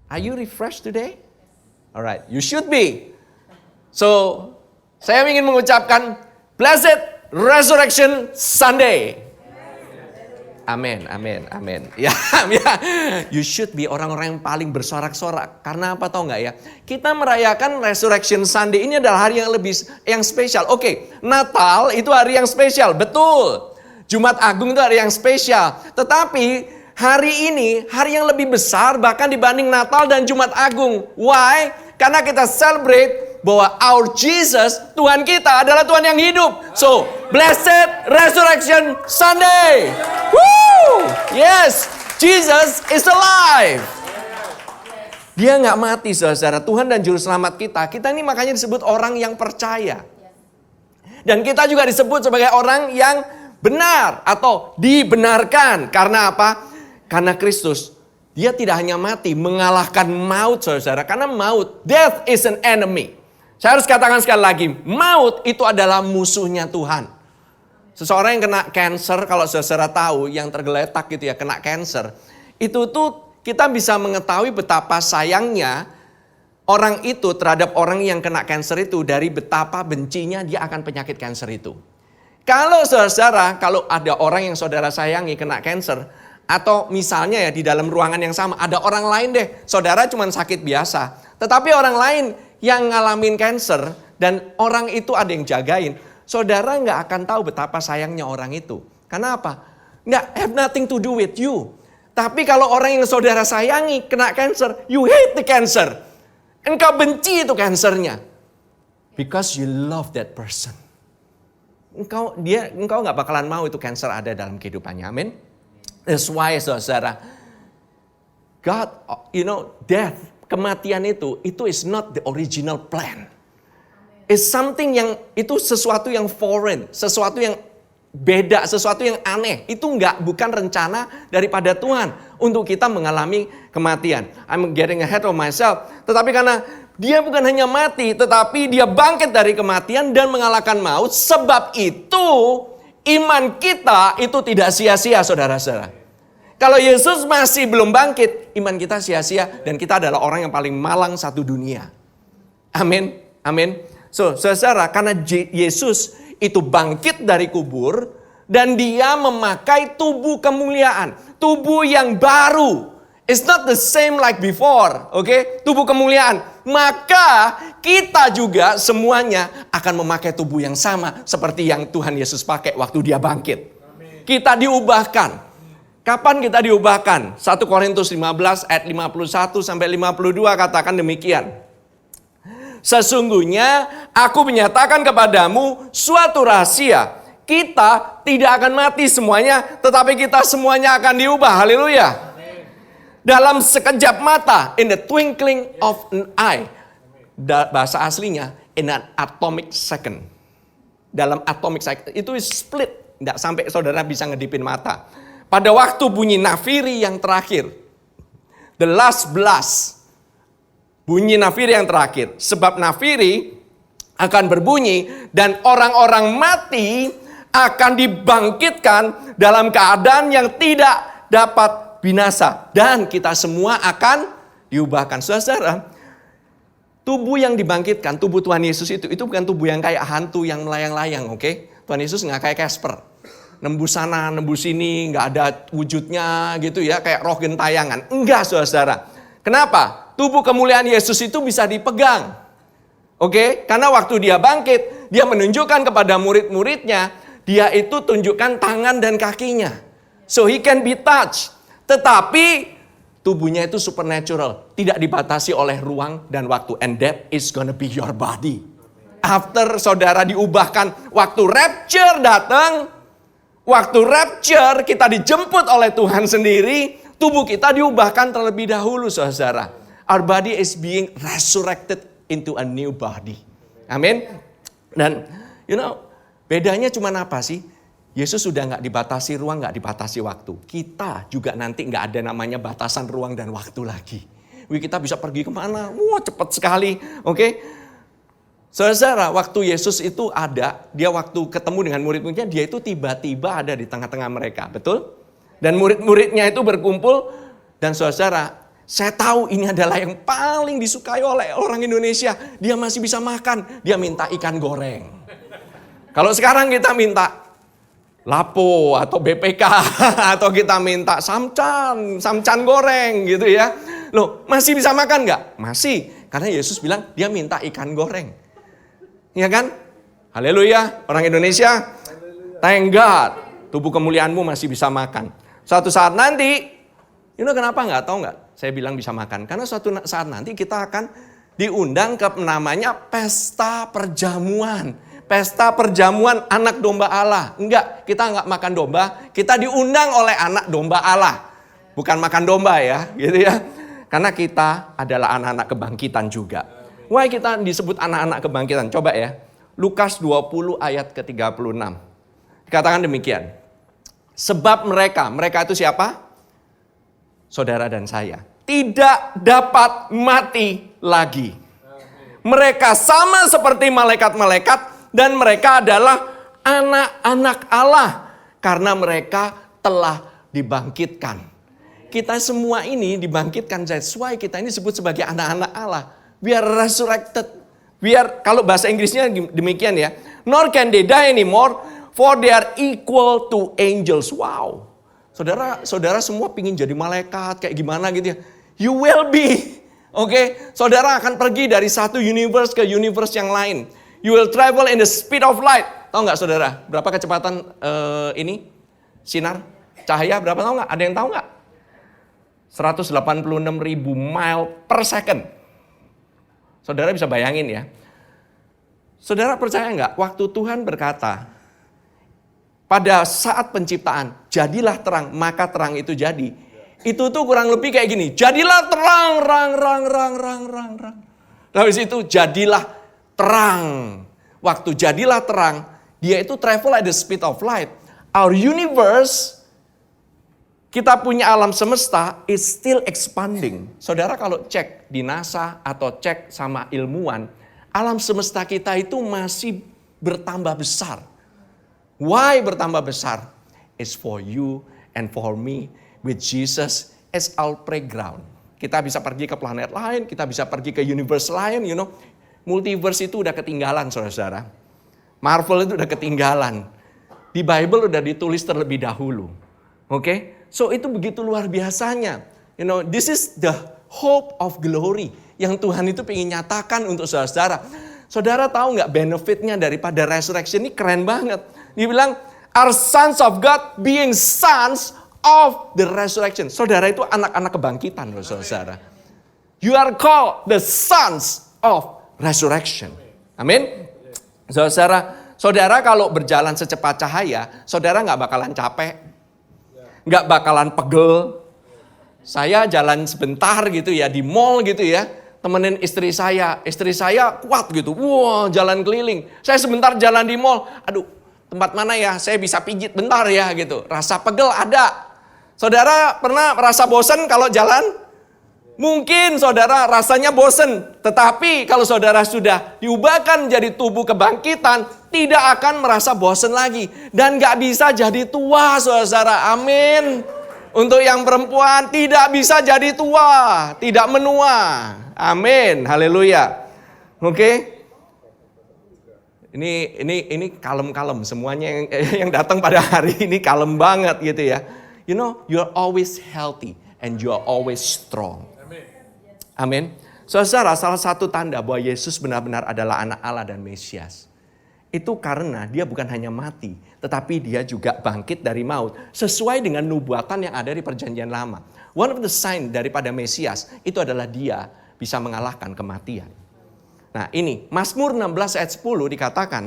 Are you refreshed today? Alright, you should be. So, saya ingin mengucapkan Blessed Resurrection Sunday. Amin, amin, amin. Ya, you should be orang-orang yang paling bersorak-sorak. Karena apa tau nggak ya? Kita merayakan Resurrection Sunday ini adalah hari yang spesial. Oke, Natal itu hari yang spesial, betul. Jumat Agung itu hari yang spesial. Tetapi hari ini hari yang lebih besar bahkan dibanding Natal dan Jumat Agung. Why? Karena kita celebrate bahwa our Jesus, Tuhan kita adalah Tuhan yang hidup. So, Blessed Resurrection Sunday. Woo! Yes, Jesus is alive. Dia nggak mati, saudara. Tuhan dan Juru Selamat kita. Kita ini makanya disebut orang yang percaya. Dan kita juga disebut sebagai orang yang benar atau dibenarkan. Karena apa? Karena Kristus, dia tidak hanya mati, mengalahkan maut, saudara. Karena maut, death is an enemy. Saya harus katakan sekali lagi, maut itu adalah musuhnya Tuhan. Seseorang yang kena cancer, kalau saudara tahu, yang tergeletak gitu ya, kena cancer. Itu tuh kita bisa mengetahui betapa sayangnya orang itu terhadap orang yang kena cancer itu, dari betapa bencinya dia akan penyakit cancer itu. Kalau saudara, kalau ada orang yang saudara sayangi kena cancer, atau misalnya ya di dalam ruangan yang sama, ada orang lain deh, saudara cuma sakit biasa. Tetapi orang lain yang ngalamin cancer, dan orang itu ada yang jagain, saudara nggak akan tahu betapa sayangnya orang itu. Karena apa? Nggak have nothing to do with you. Tapi kalau orang yang saudara sayangi kena cancer, you hate the cancer. Engkau benci itu cancernya. Because you love that person. Engkau nggak bakalan mau itu cancer ada dalam kehidupannya. Amin. That's why saudara, God, death, kematian itu is not the original plan. It's something yang, itu sesuatu yang foreign, sesuatu yang beda, sesuatu yang aneh. Itu bukan rencana daripada Tuhan untuk kita mengalami kematian. I'm getting ahead of myself. Tetapi karena dia bukan hanya mati, tetapi dia bangkit dari kematian dan mengalahkan maut. Sebab itu iman kita itu tidak sia-sia, saudara-saudara. Kalau Yesus masih belum bangkit, iman kita sia-sia dan kita adalah orang yang paling malang satu dunia. Amin, amin. So, saudara, karena Yesus itu bangkit dari kubur dan dia memakai tubuh kemuliaan, tubuh yang baru. It's not the same like before, oke? Tubuh kemuliaan. Maka kita juga semuanya akan memakai tubuh yang sama seperti yang Tuhan Yesus pakai waktu dia bangkit. Amin. Kita diubahkan. Kapan kita diubahkan? 1 Korintus 15 ayat 51 sampai 52 katakan demikian. Sesungguhnya aku menyatakan kepadamu suatu rahasia. Kita tidak akan mati semuanya, tetapi kita semuanya akan diubah. Haleluya. Dalam sekejap mata, in the twinkling of an eye. Bahasa aslinya, in an atomic second. Dalam atomic second, itu split. Tidak sampai saudara bisa ngedipin mata. Pada waktu bunyi nafiri yang terakhir. The last blast. Bunyi nafiri yang terakhir. Sebab nafiri akan berbunyi dan orang-orang mati akan dibangkitkan dalam keadaan yang tidak dapat binasa. Dan kita semua akan diubahkan. Saudara, tubuh yang dibangkitkan, tubuh Tuhan Yesus itu bukan tubuh yang kayak hantu yang melayang-layang, oke? Tuhan Yesus nggak kayak Casper. Nembus sana, nembus sini, nggak ada wujudnya gitu ya, kayak roh gentayangan. Enggak, saudara. Kenapa? Tubuh kemuliaan Yesus itu bisa dipegang. Oke? Karena waktu dia bangkit, dia menunjukkan kepada murid-muridnya, dia itu tunjukkan tangan dan kakinya. So he can be touched. Tetapi tubuhnya itu supernatural. Tidak dibatasi oleh ruang dan waktu. And that is gonna be your body. After saudara diubahkan, waktu rapture datang, waktu rapture kita dijemput oleh Tuhan sendiri, tubuh kita diubahkan terlebih dahulu, saudara. Our body is being resurrected into a new body. Amin. Dan bedanya cuma apa sih? Yesus sudah nggak dibatasi ruang, nggak dibatasi waktu. Kita juga nanti nggak ada namanya batasan ruang dan waktu lagi. Kita bisa pergi kemana? Wah, cepat sekali. Oke. Saudara, waktu Yesus itu ada, dia waktu ketemu dengan murid-muridnya, dia itu tiba-tiba ada di tengah-tengah mereka. Betul? Dan murid-muridnya itu berkumpul. Dan saudara, Saya tahu ini adalah yang paling disukai oleh orang Indonesia. Dia masih bisa makan, dia minta ikan goreng. Kalau sekarang kita minta lapo atau BPK atau kita minta samcan goreng gitu ya. Loh, masih bisa makan nggak? Masih, karena Yesus bilang dia minta ikan goreng. Ya kan? Haleluya, orang Indonesia. Thank God, tubuh kemuliaanmu masih bisa makan. Suatu saat nanti, kenapa nggak? Tahu nggak? Saya bilang bisa makan. Karena suatu saat nanti kita akan diundang ke namanya pesta perjamuan. Pesta perjamuan anak domba Allah. Enggak, kita enggak makan domba. Kita diundang oleh anak domba Allah. Bukan makan domba ya, gitu ya. Karena kita adalah anak-anak kebangkitan juga. Why kita disebut anak-anak kebangkitan? Coba ya. Lukas 20 ayat ke-36. Dikatakan demikian. Sebab mereka itu siapa? Saudara dan saya. Tidak dapat mati lagi. Mereka sama seperti malaikat-malaikat dan mereka adalah anak-anak Allah karena mereka telah dibangkitkan. Kita semua ini dibangkitkan, that's why kita ini disebut sebagai anak-anak Allah. We are resurrected. Kalau bahasa Inggrisnya demikian ya. Nor can they die anymore, for they are equal to angels. Wow. Saudara semua pingin jadi malaikat kayak gimana gitu ya. You will be. Oke, saudara akan pergi dari satu universe ke universe yang lain. You will travel in the speed of light. Tahu nggak saudara? Berapa kecepatan sinar cahaya? Berapa tahu nggak? Ada yang tahu nggak? 186.000 mile per second. Saudara bisa bayangin ya. Saudara percaya nggak? Waktu Tuhan berkata, pada saat penciptaan, jadilah terang, maka terang itu jadi. Itu tuh kurang lebih kayak gini. Jadilah terang, rang. Habis itu jadilah terang. Waktu jadilah terang, dia itu travel at the speed of light. Our universe, kita punya alam semesta, is still expanding. Saudara kalau cek di NASA atau cek sama ilmuwan, alam semesta kita itu masih bertambah besar. Why bertambah besar? It's for you and for me with Jesus as our playground. Kita bisa pergi ke planet lain, kita bisa pergi ke universe lain, Multiverse itu udah ketinggalan, saudara-saudara. Marvel itu udah ketinggalan. Di Bible udah ditulis terlebih dahulu. Oke? So itu begitu luar biasanya. This is the hope of glory yang Tuhan itu ingin nyatakan untuk saudara-saudara. Saudara tahu nggak benefitnya daripada resurrection ini keren banget. Dia bilang, are sons of God being sons of the resurrection. Saudara itu anak-anak kebangkitan loh saudara. You are called the sons of resurrection. Amin. Saudara kalau berjalan secepat cahaya, saudara nggak bakalan capek, nggak bakalan pegel. Saya jalan sebentar gitu ya di mall gitu ya, temenin istri saya kuat gitu, wah jalan keliling. Saya sebentar jalan di mall, aduh tempat mana ya, saya bisa pijit bentar ya gitu. Rasa pegel ada. Saudara pernah merasa bosan kalau jalan? Mungkin saudara rasanya bosan. Tetapi kalau saudara sudah diubahkan jadi tubuh kebangkitan, tidak akan merasa bosan lagi. Dan gak bisa jadi tua saudara. Amin. Untuk yang perempuan tidak bisa jadi tua, tidak menua. Amin. Haleluya. Oke. Ini kalem-kalem semuanya yang datang pada hari ini kalem banget gitu ya. You're always healthy and you're always strong. Amin. Saudara, salah satu tanda bahwa Yesus benar-benar adalah anak Allah dan Mesias. Itu karena dia bukan hanya mati, tetapi dia juga bangkit dari maut. Sesuai dengan nubuatan yang ada di perjanjian lama. One of the sign daripada Mesias, itu adalah dia bisa mengalahkan kematian. Nah ini, Mazmur 16 ayat 10 dikatakan,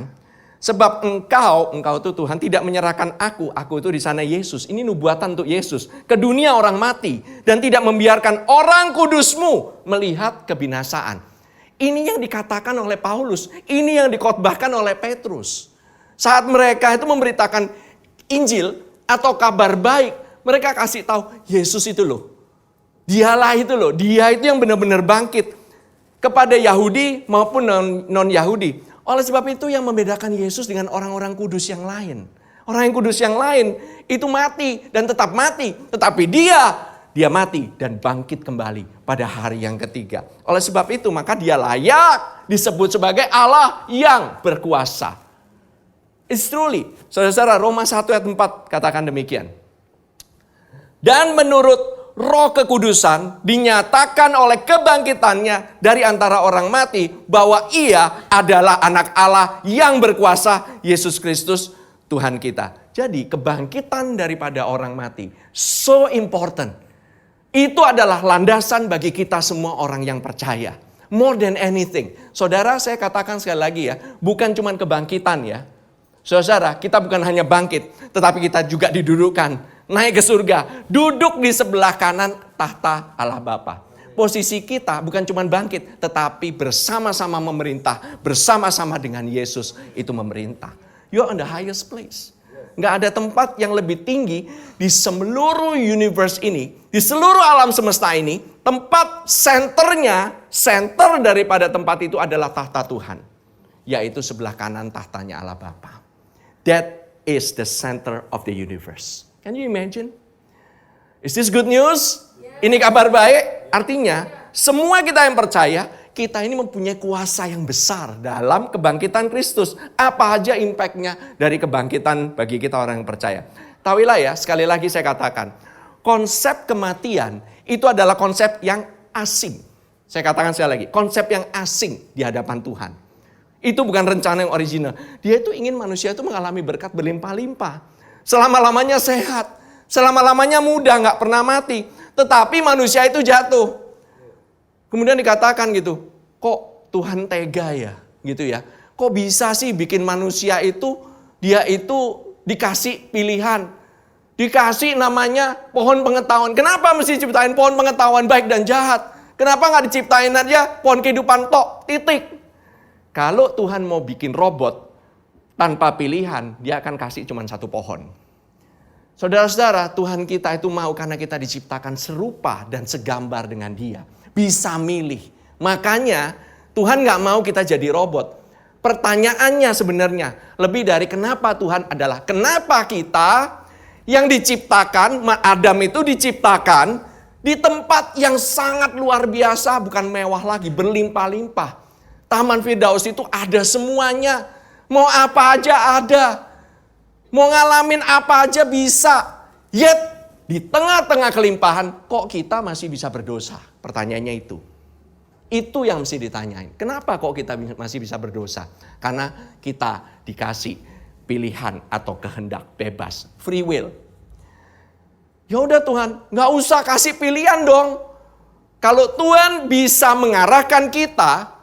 sebab engkau itu Tuhan tidak menyerahkan aku itu di sana Yesus. Ini nubuatan untuk Yesus. Ke dunia orang mati dan tidak membiarkan orang kudusmu melihat kebinasaan. Ini yang dikatakan oleh Paulus. Ini yang dikhotbahkan oleh Petrus. Saat mereka itu memberitakan Injil atau kabar baik, mereka kasih tahu Yesus itu loh. Dialah itu loh. Dia itu yang benar-benar bangkit. Kepada Yahudi maupun non-Yahudi. Oleh sebab itu yang membedakan Yesus dengan orang-orang kudus yang lain. Orang yang kudus yang lain itu mati dan tetap mati. Tetapi dia dia mati dan bangkit kembali pada hari yang ketiga. Oleh sebab itu maka dia layak disebut sebagai Allah yang berkuasa. It's truly. Saudara-saudara, Roma 1 ayat 4 katakan demikian. Dan menurut Roh Kekudusan dinyatakan oleh kebangkitannya dari antara orang mati bahwa ia adalah anak Allah yang berkuasa, Yesus Kristus Tuhan kita. Jadi kebangkitan daripada orang mati so important. Itu adalah landasan bagi kita semua orang yang percaya. More than anything. Saudara, saya katakan sekali lagi ya, bukan cuma kebangkitan ya. Saudara, kita bukan hanya bangkit, tetapi kita juga didudukkan naik ke surga, duduk di sebelah kanan tahta Allah Bapa. Posisi kita bukan cuma bangkit, tetapi bersama-sama memerintah, bersama-sama dengan Yesus itu memerintah. You're on the highest place. Nggak ada tempat yang lebih tinggi di seluruh universe ini, di seluruh alam semesta ini, tempat center daripada tempat itu adalah tahta Tuhan. Yaitu sebelah kanan tahtanya Allah Bapa. That is the center of the universe. Can you imagine? Is this good news? Ini kabar baik. Artinya, semua kita yang percaya, kita ini mempunyai kuasa yang besar dalam kebangkitan Kristus. Apa aja impactnya dari kebangkitan bagi kita orang yang percaya. Tahuilah ya, sekali lagi saya katakan, konsep kematian itu adalah konsep yang asing. Saya katakan sekali lagi, konsep yang asing di hadapan Tuhan. Itu bukan rencana yang original. Dia itu ingin manusia itu mengalami berkat berlimpah-limpah. Selama-lamanya sehat, selama-lamanya muda, gak pernah mati. Tetapi manusia itu jatuh. Kemudian dikatakan gitu, kok Tuhan tega ya? Gitu ya. Kok bisa sih bikin manusia itu, dia itu dikasih pilihan. Dikasih namanya pohon pengetahuan. Kenapa mesti ciptain pohon pengetahuan baik dan jahat? Kenapa gak diciptain aja pohon kehidupan tok, titik? Kalau Tuhan mau bikin robot, tanpa pilihan, dia akan kasih cuma satu pohon. Saudara-saudara, Tuhan kita itu mau karena kita diciptakan serupa dan segambar dengan dia. Bisa milih. Makanya Tuhan gak mau kita jadi robot. Pertanyaannya sebenarnya lebih dari kenapa Tuhan adalah kenapa kita yang diciptakan, Adam itu diciptakan di tempat yang sangat luar biasa, bukan mewah lagi, berlimpah-limpah. Taman Firdaus itu ada semuanya. Mau apa aja ada. Mau ngalamin apa aja bisa. Yet di tengah-tengah kelimpahan kok kita masih bisa berdosa? Pertanyaannya itu. Itu yang mesti ditanyain. Kenapa kok kita masih bisa berdosa? Karena kita dikasih pilihan atau kehendak bebas. Free will. Ya udah Tuhan, gak usah kasih pilihan dong. Kalau Tuhan bisa mengarahkan kita,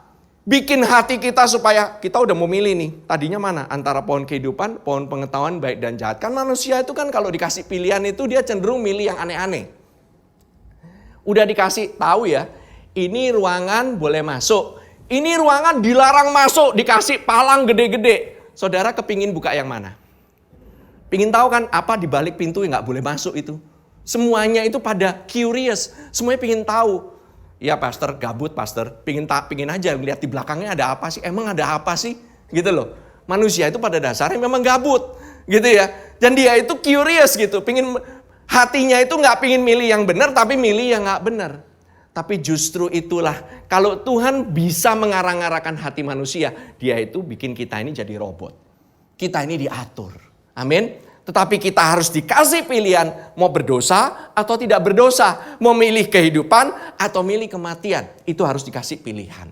bikin hati kita supaya kita udah mau milih nih. Tadinya mana? Antara pohon kehidupan, pohon pengetahuan baik dan jahat. Kan manusia itu kan kalau dikasih pilihan itu dia cenderung milih yang aneh-aneh. Udah dikasih tahu ya, ini ruangan boleh masuk. Ini ruangan dilarang masuk, dikasih palang gede-gede. Saudara kepingin buka yang mana? Pingin tahu kan apa di balik pintu yang gak boleh masuk itu? Semuanya itu pada curious. Semuanya pingin tahu. Ya pastor, gabut pastor, pingin aja lihat di belakangnya ada apa sih, emang ada apa sih, gitu loh. Manusia itu pada dasarnya memang gabut, gitu ya. Dan dia itu curious gitu, hatinya itu nggak pingin milih yang benar, tapi milih yang nggak benar. Tapi justru itulah, kalau Tuhan bisa mengarang-arahkan hati manusia, dia itu bikin kita ini jadi robot. Kita ini diatur, amin. Tetapi kita harus dikasih pilihan mau berdosa atau tidak berdosa. Mau milih kehidupan atau milih kematian. Itu harus dikasih pilihan.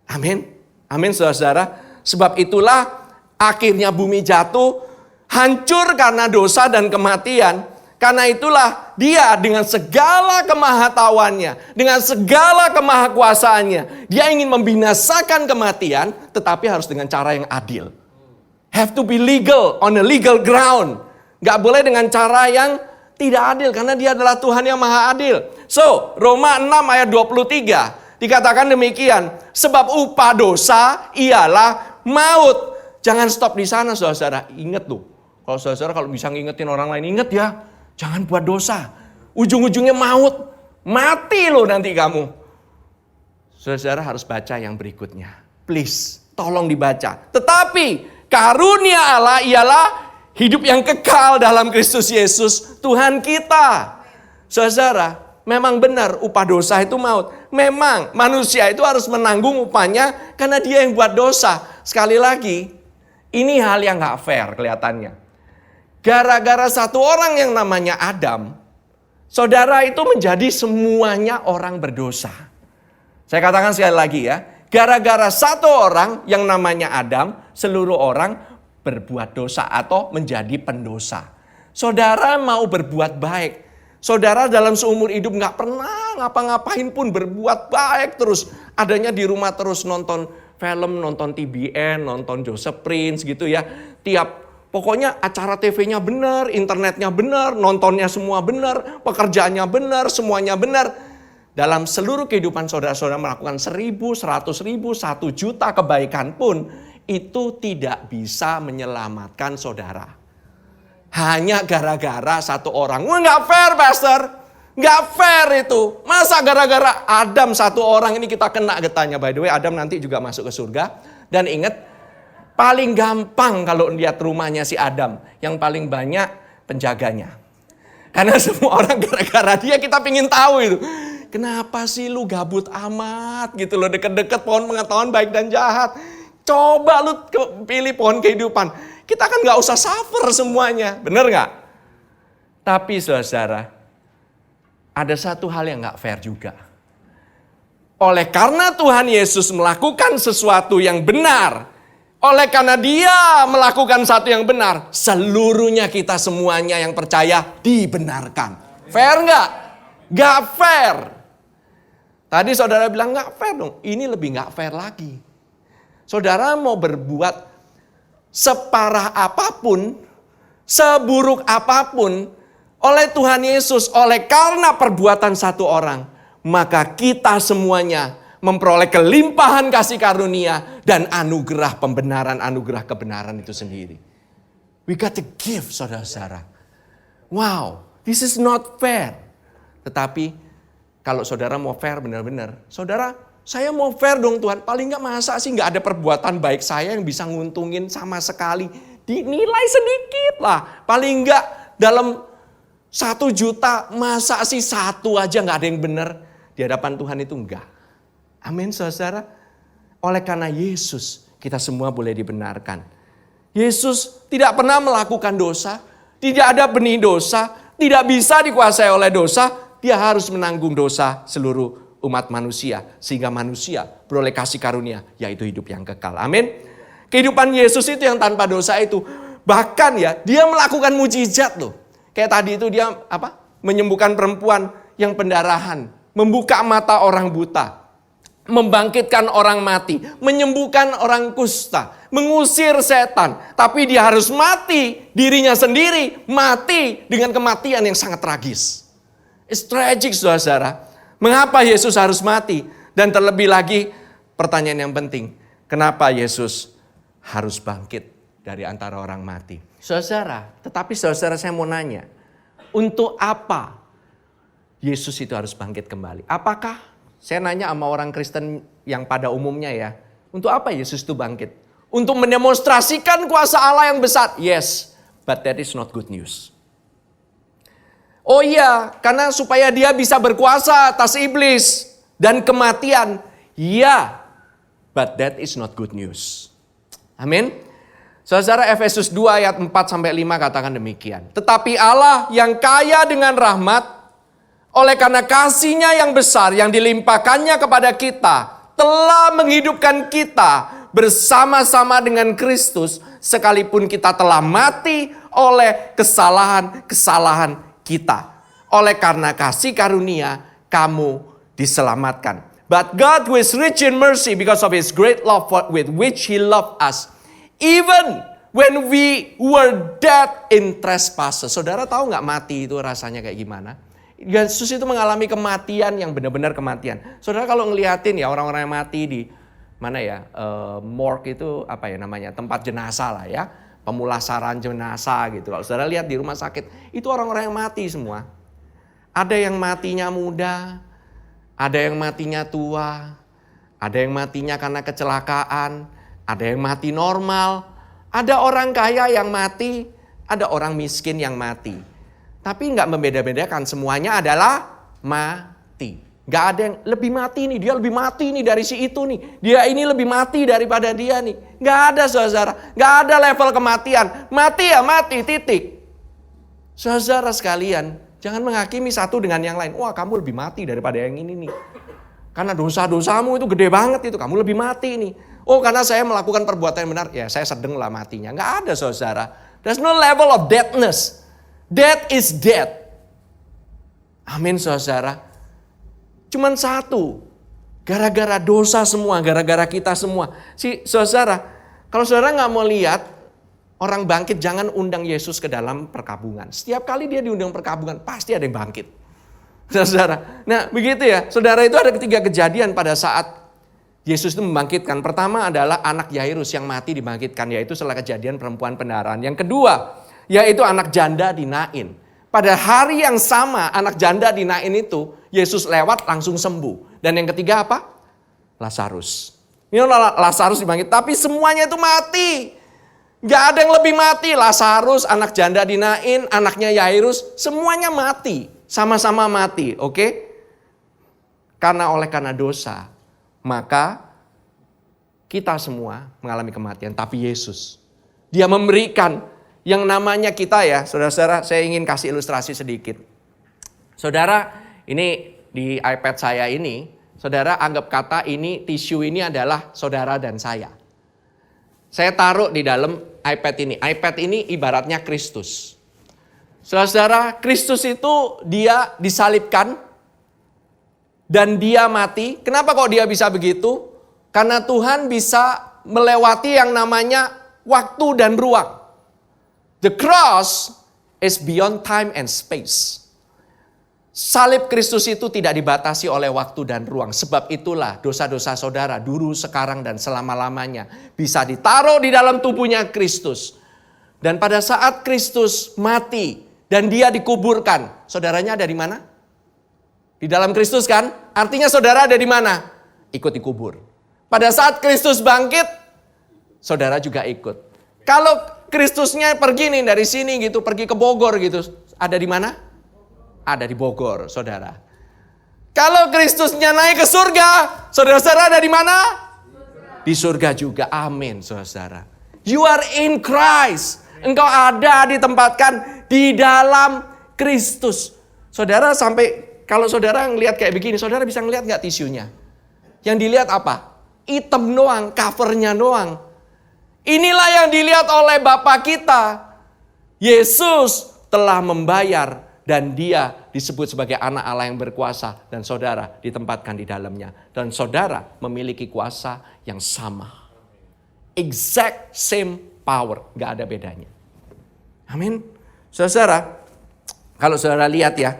Amin. Amin saudara-saudara. Sebab itulah akhirnya bumi jatuh. Hancur karena dosa dan kematian. Karena itulah dia dengan segala kemahatauannya. Dengan segala kemahakuasaannya. Dia ingin membinasakan kematian. Tetapi harus dengan cara yang adil. Have to be legal, on a legal ground. Gak boleh dengan cara yang tidak adil. Karena dia adalah Tuhan yang maha adil. So, Roma 6 ayat 23. Dikatakan demikian. Sebab upah dosa ialah maut. Jangan stop di sana saudara-saudara. Ingat tuh. Kalau saudara kalau bisa ngingetin orang lain. Ingat ya. Jangan buat dosa. Ujung-ujungnya maut. Mati loh nanti kamu. Saudara-saudara harus baca yang berikutnya. Please, tolong dibaca. Tetapi karunia Allah ialah hidup yang kekal dalam Kristus Yesus Tuhan kita. Saudara, memang benar upah dosa itu maut. Memang manusia itu harus menanggung upahnya karena dia yang buat dosa. Sekali lagi, ini hal yang gak fair kelihatannya. Gara-gara satu orang yang namanya Adam, saudara itu menjadi semuanya orang berdosa. Saya katakan sekali lagi ya. Gara-gara satu orang yang namanya Adam, seluruh orang berbuat dosa atau menjadi pendosa. Saudara mau berbuat baik. Saudara dalam seumur hidup gak pernah ngapa-ngapain pun berbuat baik terus. Adanya di rumah terus nonton film, nonton TBN, nonton Joseph Prince gitu ya. Pokoknya acara TV-nya benar, internetnya benar, nontonnya semua benar, pekerjaannya benar, semuanya benar. Dalam seluruh kehidupan saudara-saudara melakukan 1.000, 100.000, 1 juta kebaikan pun, itu tidak bisa menyelamatkan saudara. Hanya gara-gara satu orang. Wah, nggak fair, Pastor. Nggak fair itu. Masa gara-gara Adam satu orang ini kita kena getahnya. By the way, Adam nanti juga masuk ke surga. Dan ingat, paling gampang kalau lihat rumahnya si Adam. Yang paling banyak penjaganya. Karena semua orang gara-gara dia kita pingin tahu itu. Kenapa sih lu gabut amat gitu loh. Deket-deket pohon pengetahuan baik dan jahat. Coba lu pilih pohon kehidupan. Kita kan gak usah suffer semuanya. Bener gak? Tapi saudara, ada satu hal yang gak fair juga. Oleh karena Tuhan Yesus melakukan sesuatu yang benar. Oleh karena dia melakukan sesuatu yang benar. Seluruhnya kita semuanya yang percaya dibenarkan. Fair gak? Gak fair. Tadi saudara bilang gak fair dong. Ini lebih gak fair lagi. Saudara mau berbuat separah apapun, seburuk apapun oleh Tuhan Yesus, oleh karena perbuatan satu orang, maka kita semuanya memperoleh kelimpahan kasih karunia dan anugerah pembenaran, anugerah kebenaran itu sendiri. We got to give, saudara-saudara. Wow, this is not fair. Tetapi kalau saudara mau fair benar-benar, saudara, saya mau fair dong Tuhan. Paling gak masa sih gak ada perbuatan baik saya yang bisa nguntungin sama sekali. Dinilai sedikit lah. Paling gak dalam 1 juta masa sih 1 aja gak ada yang benar. Di hadapan Tuhan itu enggak. Amin saudara. Oleh karena Yesus kita semua boleh dibenarkan. Yesus tidak pernah melakukan dosa. Tidak ada benih dosa. Tidak bisa dikuasai oleh dosa. Dia harus menanggung dosa seluruh umat manusia, sehingga manusia beroleh kasih karunia, yaitu hidup yang kekal. Amin. Kehidupan Yesus itu yang tanpa dosa itu, bahkan ya dia melakukan mujizat loh. Kayak tadi itu dia menyembuhkan perempuan yang pendarahan, membuka mata orang buta, membangkitkan orang mati, menyembuhkan orang kusta, mengusir setan. Tapi dia harus mati dirinya sendiri, mati dengan kematian yang sangat tragis. It's tragic saudara. Mengapa Yesus harus mati? Dan terlebih lagi pertanyaan yang penting. Kenapa Yesus harus bangkit dari antara orang mati? Saudara, tetapi saudara saya mau nanya. Untuk apa Yesus itu harus bangkit kembali? Apakah, saya nanya sama orang Kristen yang pada umumnya ya. Untuk apa Yesus itu bangkit? Untuk mendemonstrasikan kuasa Allah yang besar? Yes, but that is not good news. Oh iya, karena supaya dia bisa berkuasa atas iblis dan kematian. Ya, but that is not good news. Amin. Saudara, Efesus 2 ayat 4-5 katakan demikian. Tetapi Allah yang kaya dengan rahmat, oleh karena kasih-Nya yang besar yang dilimpahkannya kepada kita, telah menghidupkan kita bersama-sama dengan Kristus, sekalipun kita telah mati oleh kesalahan-kesalahan kita. Oleh karena kasih karunia, kamu diselamatkan. But God who is rich in mercy because of His great love with which He loved us, even when we were dead in trespasses. Saudara tahu nggak mati itu rasanya kayak gimana? Yesus itu mengalami kematian yang benar-benar kematian. Saudara kalau ngeliatin ya orang-orang yang mati di mana ya, morgue itu apa ya namanya, tempat jenazah lah ya. Pemulasaran jenazah gitu. Kalau saudara lihat di rumah sakit, itu orang-orang yang mati semua. Ada yang matinya muda, ada yang matinya tua, ada yang matinya karena kecelakaan, ada yang mati normal, ada orang kaya yang mati, ada orang miskin yang mati. Tapi nggak membeda-bedakan, semuanya adalah mati. Nggak ada yang lebih mati nih, dia lebih mati nih dari si itu nih. Dia ini lebih mati daripada dia nih. Nggak ada saudara, nggak ada level kematian. Mati ya mati, titik. Saudara sekalian, jangan menghakimi satu dengan yang lain. Wah, kamu lebih mati daripada yang ini nih. Karena dosa-dosamu itu gede banget itu, kamu lebih mati nih. Oh, karena saya melakukan perbuatan yang benar, ya saya sedang lah matinya. Nggak ada saudara. There's no level of deadness. Death is death. Amin saudara. Cuman satu. Gara-gara dosa semua, gara-gara kita semua. Saudara, kalau saudara nggak mau lihat orang bangkit, jangan undang Yesus ke dalam perkabungan. Setiap kali dia diundang perkabungan, pasti ada yang bangkit. Saudara, nah begitu ya. Saudara, itu ada 3 kejadian pada saat Yesus itu membangkitkan. Pertama adalah anak Yairus yang mati dibangkitkan, yaitu setelah kejadian perempuan pendaraan. Yang kedua, yaitu anak janda di Nain. Pada hari yang sama anak janda di Nain itu, Yesus lewat langsung sembuh. Dan yang ketiga apa? Lazarus. Ini Lazarus dibangkit, tapi semuanya itu mati. Gak ada yang lebih mati. Lazarus, anak janda di Nain, anaknya Yairus, semuanya mati. Sama-sama mati, oke? Karena dosa, maka kita semua mengalami kematian. Tapi Yesus, dia memberikan yang namanya kita ya, saudara-saudara, saya ingin kasih ilustrasi sedikit. Saudara, ini di iPad saya ini, saudara anggap kata ini, tisu ini adalah saudara dan saya. Saya taruh di dalam iPad ini. iPad ini ibaratnya Kristus. Saudara, Kristus itu dia disalibkan dan dia mati. Kenapa kok dia bisa begitu? Karena Tuhan bisa melewati yang namanya waktu dan ruang. The cross is beyond time and space. Salib Kristus itu tidak dibatasi oleh waktu dan ruang. Sebab itulah dosa-dosa saudara dulu, sekarang, dan selama-lamanya bisa ditaruh di dalam tubuhnya Kristus. Dan pada saat Kristus mati dan dia dikuburkan, saudaranya ada di mana? Di dalam Kristus kan? Artinya saudara ada di mana? Ikut dikubur. Pada saat Kristus bangkit, saudara juga ikut. Kalau Kristusnya pergi nih dari sini gitu, pergi ke Bogor gitu. Ada di mana? Ada di Bogor, saudara. Kalau Kristusnya naik ke surga, saudara-saudara ada di mana? Di surga juga. Amin, saudara. You are in Christ. Engkau ada ditempatkan di dalam Kristus. Saudara sampai, kalau saudara ngelihat kayak begini, saudara bisa ngelihat nggak tisunya? Yang dilihat apa? Hitam doang, covernya doang. Inilah yang dilihat oleh Bapa kita. Yesus telah membayar dan dia disebut sebagai anak Allah yang berkuasa. Dan saudara ditempatkan di dalamnya. Dan saudara memiliki kuasa yang sama. Exact same power. Gak ada bedanya. Amin. Saudara, kalau saudara lihat ya.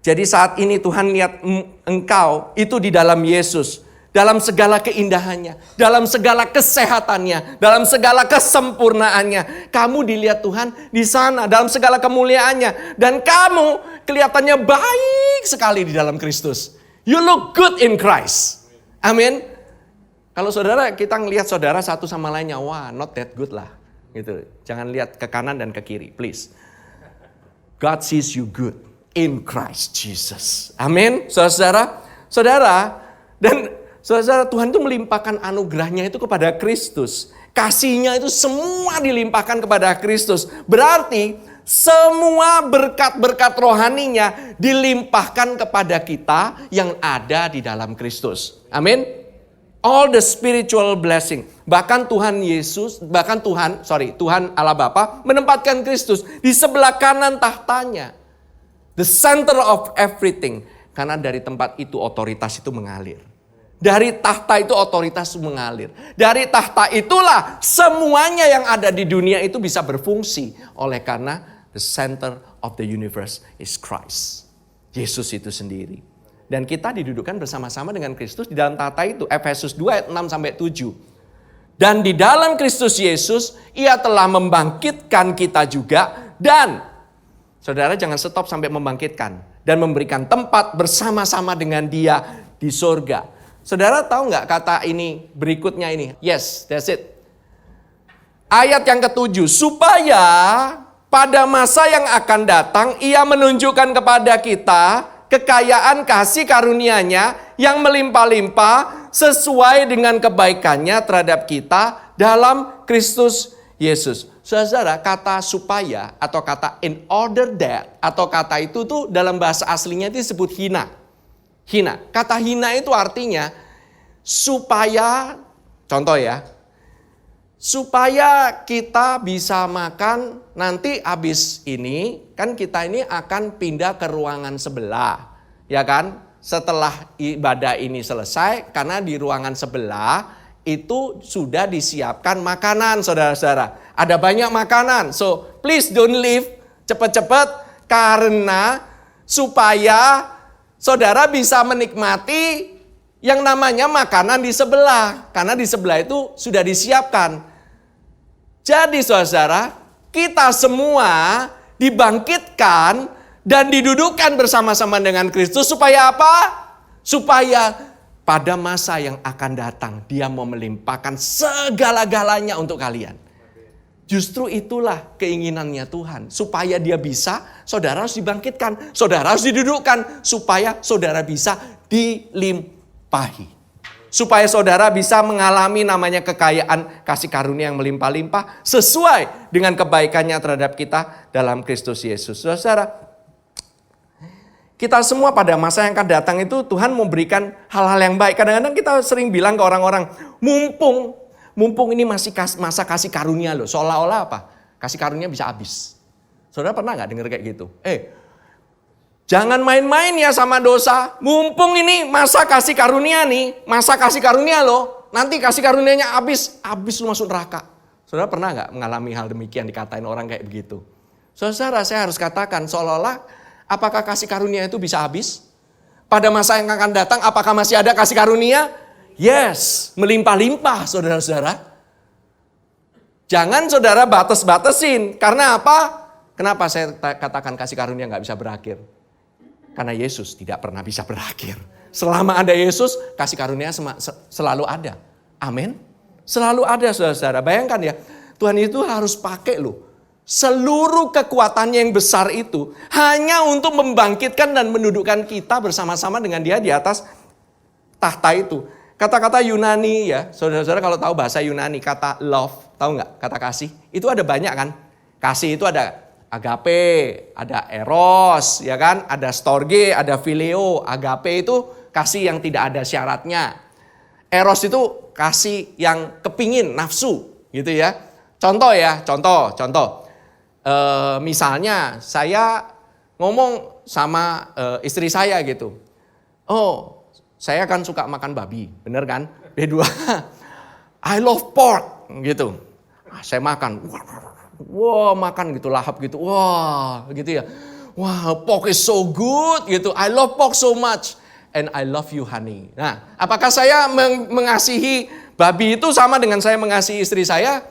Jadi saat ini Tuhan lihat engkau itu di dalam Yesus. Dalam segala keindahannya, dalam segala kesehatannya, dalam segala kesempurnaannya. Kamu dilihat Tuhan di sana, dalam segala kemuliaannya. Dan kamu kelihatannya baik sekali di dalam Kristus. You look good in Christ. Amin. Kalau saudara, kita ngelihat saudara satu sama lainnya, wah not that good lah. Gitu. Jangan lihat ke kanan dan ke kiri, please. God sees you good in Christ Jesus. Amin, saudara. Saudara, dan saudara, Tuhan itu melimpahkan anugerahnya itu kepada Kristus. Kasihnya itu semua dilimpahkan kepada Kristus. Berarti semua berkat-berkat rohaninya dilimpahkan kepada kita yang ada di dalam Kristus. Amin. All the spiritual blessing. Bahkan Tuhan Allah Bapa menempatkan Kristus di sebelah kanan tahtanya. The center of everything. Karena dari tempat itu otoritas itu mengalir. Dari tahta itu otoritas mengalir. Dari tahta itulah semuanya yang ada di dunia itu bisa berfungsi. Oleh karena the center of the universe is Christ. Yesus itu sendiri. Dan kita didudukkan bersama-sama dengan Kristus di dalam tahta itu. Efesus 2 ayat 6-7. Dan di dalam Kristus Yesus, Ia telah membangkitkan kita juga. Dan saudara jangan stop sampai membangkitkan. Dan memberikan tempat bersama-sama dengan Dia di surga. Saudara tahu nggak kata ini berikutnya ini? Yes, that's it. Ayat yang ke-7. Supaya pada masa yang akan datang ia menunjukkan kepada kita kekayaan kasih karunia-Nya yang melimpah-limpah sesuai dengan kebaikannya terhadap kita dalam Kristus Yesus. Saudara, kata supaya atau kata in order that atau kata itu tuh dalam bahasa aslinya itu disebut hina. Hina. Kata hina itu artinya supaya, contoh ya, supaya kita bisa makan nanti habis ini, kan kita ini akan pindah ke ruangan sebelah, ya kan? Setelah ibadah ini selesai, karena di ruangan sebelah itu sudah disiapkan makanan, saudara-saudara. Ada banyak makanan, so please don't leave cepat-cepat karena supaya saudara bisa menikmati yang namanya makanan di sebelah. Karena di sebelah itu sudah disiapkan. Jadi saudara, kita semua dibangkitkan dan didudukkan bersama-sama dengan Kristus supaya apa? Supaya pada masa yang akan datang Dia mau melimpahkan segala-galanya untuk kalian. Justru itulah keinginannya Tuhan. Supaya Dia bisa, saudara harus dibangkitkan. Saudara harus didudukkan. Supaya saudara bisa dilimpahi. Supaya saudara bisa mengalami namanya kekayaan kasih karunia yang melimpah-limpah. Sesuai dengan kebaikannya terhadap kita dalam Kristus Yesus. Saudara, kita semua pada masa yang akan datang itu Tuhan memberikan hal-hal yang baik. Kadang-kadang kita sering bilang ke orang-orang, mumpung ini masih masa kasih karunia loh. Seolah-olah apa? Kasih karunia bisa habis. Saudara pernah gak dengar kayak gitu? Jangan main-main ya sama dosa. Mumpung ini masa kasih karunia nih. Masa kasih karunia loh. Nanti kasih karunianya habis lu masuk neraka. Saudara pernah gak mengalami hal demikian dikatain orang kayak begitu? Saudara, saya harus katakan seolah-olah apakah kasih karunia itu bisa habis? Pada masa yang akan datang, apakah masih ada kasih karunia? Yes, melimpah-limpah saudara-saudara. Jangan saudara batas-batasin. Karena apa? Kenapa saya katakan kasih karunia gak bisa berakhir? Karena Yesus tidak pernah bisa berakhir. Selama ada Yesus, kasih karunia selalu ada. Amin. Selalu ada saudara-saudara. Bayangkan ya, Tuhan itu harus pakai loh seluruh kekuatannya yang besar itu hanya untuk membangkitkan dan mendudukkan kita bersama-sama dengan Dia di atas tahta itu. Kata-kata Yunani ya, saudara-saudara kalau tahu bahasa Yunani, kata love, tahu nggak? Kata kasih, itu ada banyak kan? Kasih itu ada agape, ada eros, ya kan? Ada storge, ada phileo. Agape itu kasih yang tidak ada syaratnya. Eros itu kasih yang kepingin, nafsu, gitu ya. Contoh ya, contoh. Misalnya saya ngomong sama istri saya gitu. Oh, saya kan suka makan babi, bener kan? B2, I love pork gitu. Saya makan, wah makan gitu, lahap gitu, wah gitu ya. Wah, pork is so good gitu, I love pork so much. And I love you honey. Nah, apakah saya mengasihi babi itu sama dengan saya mengasihi istri saya?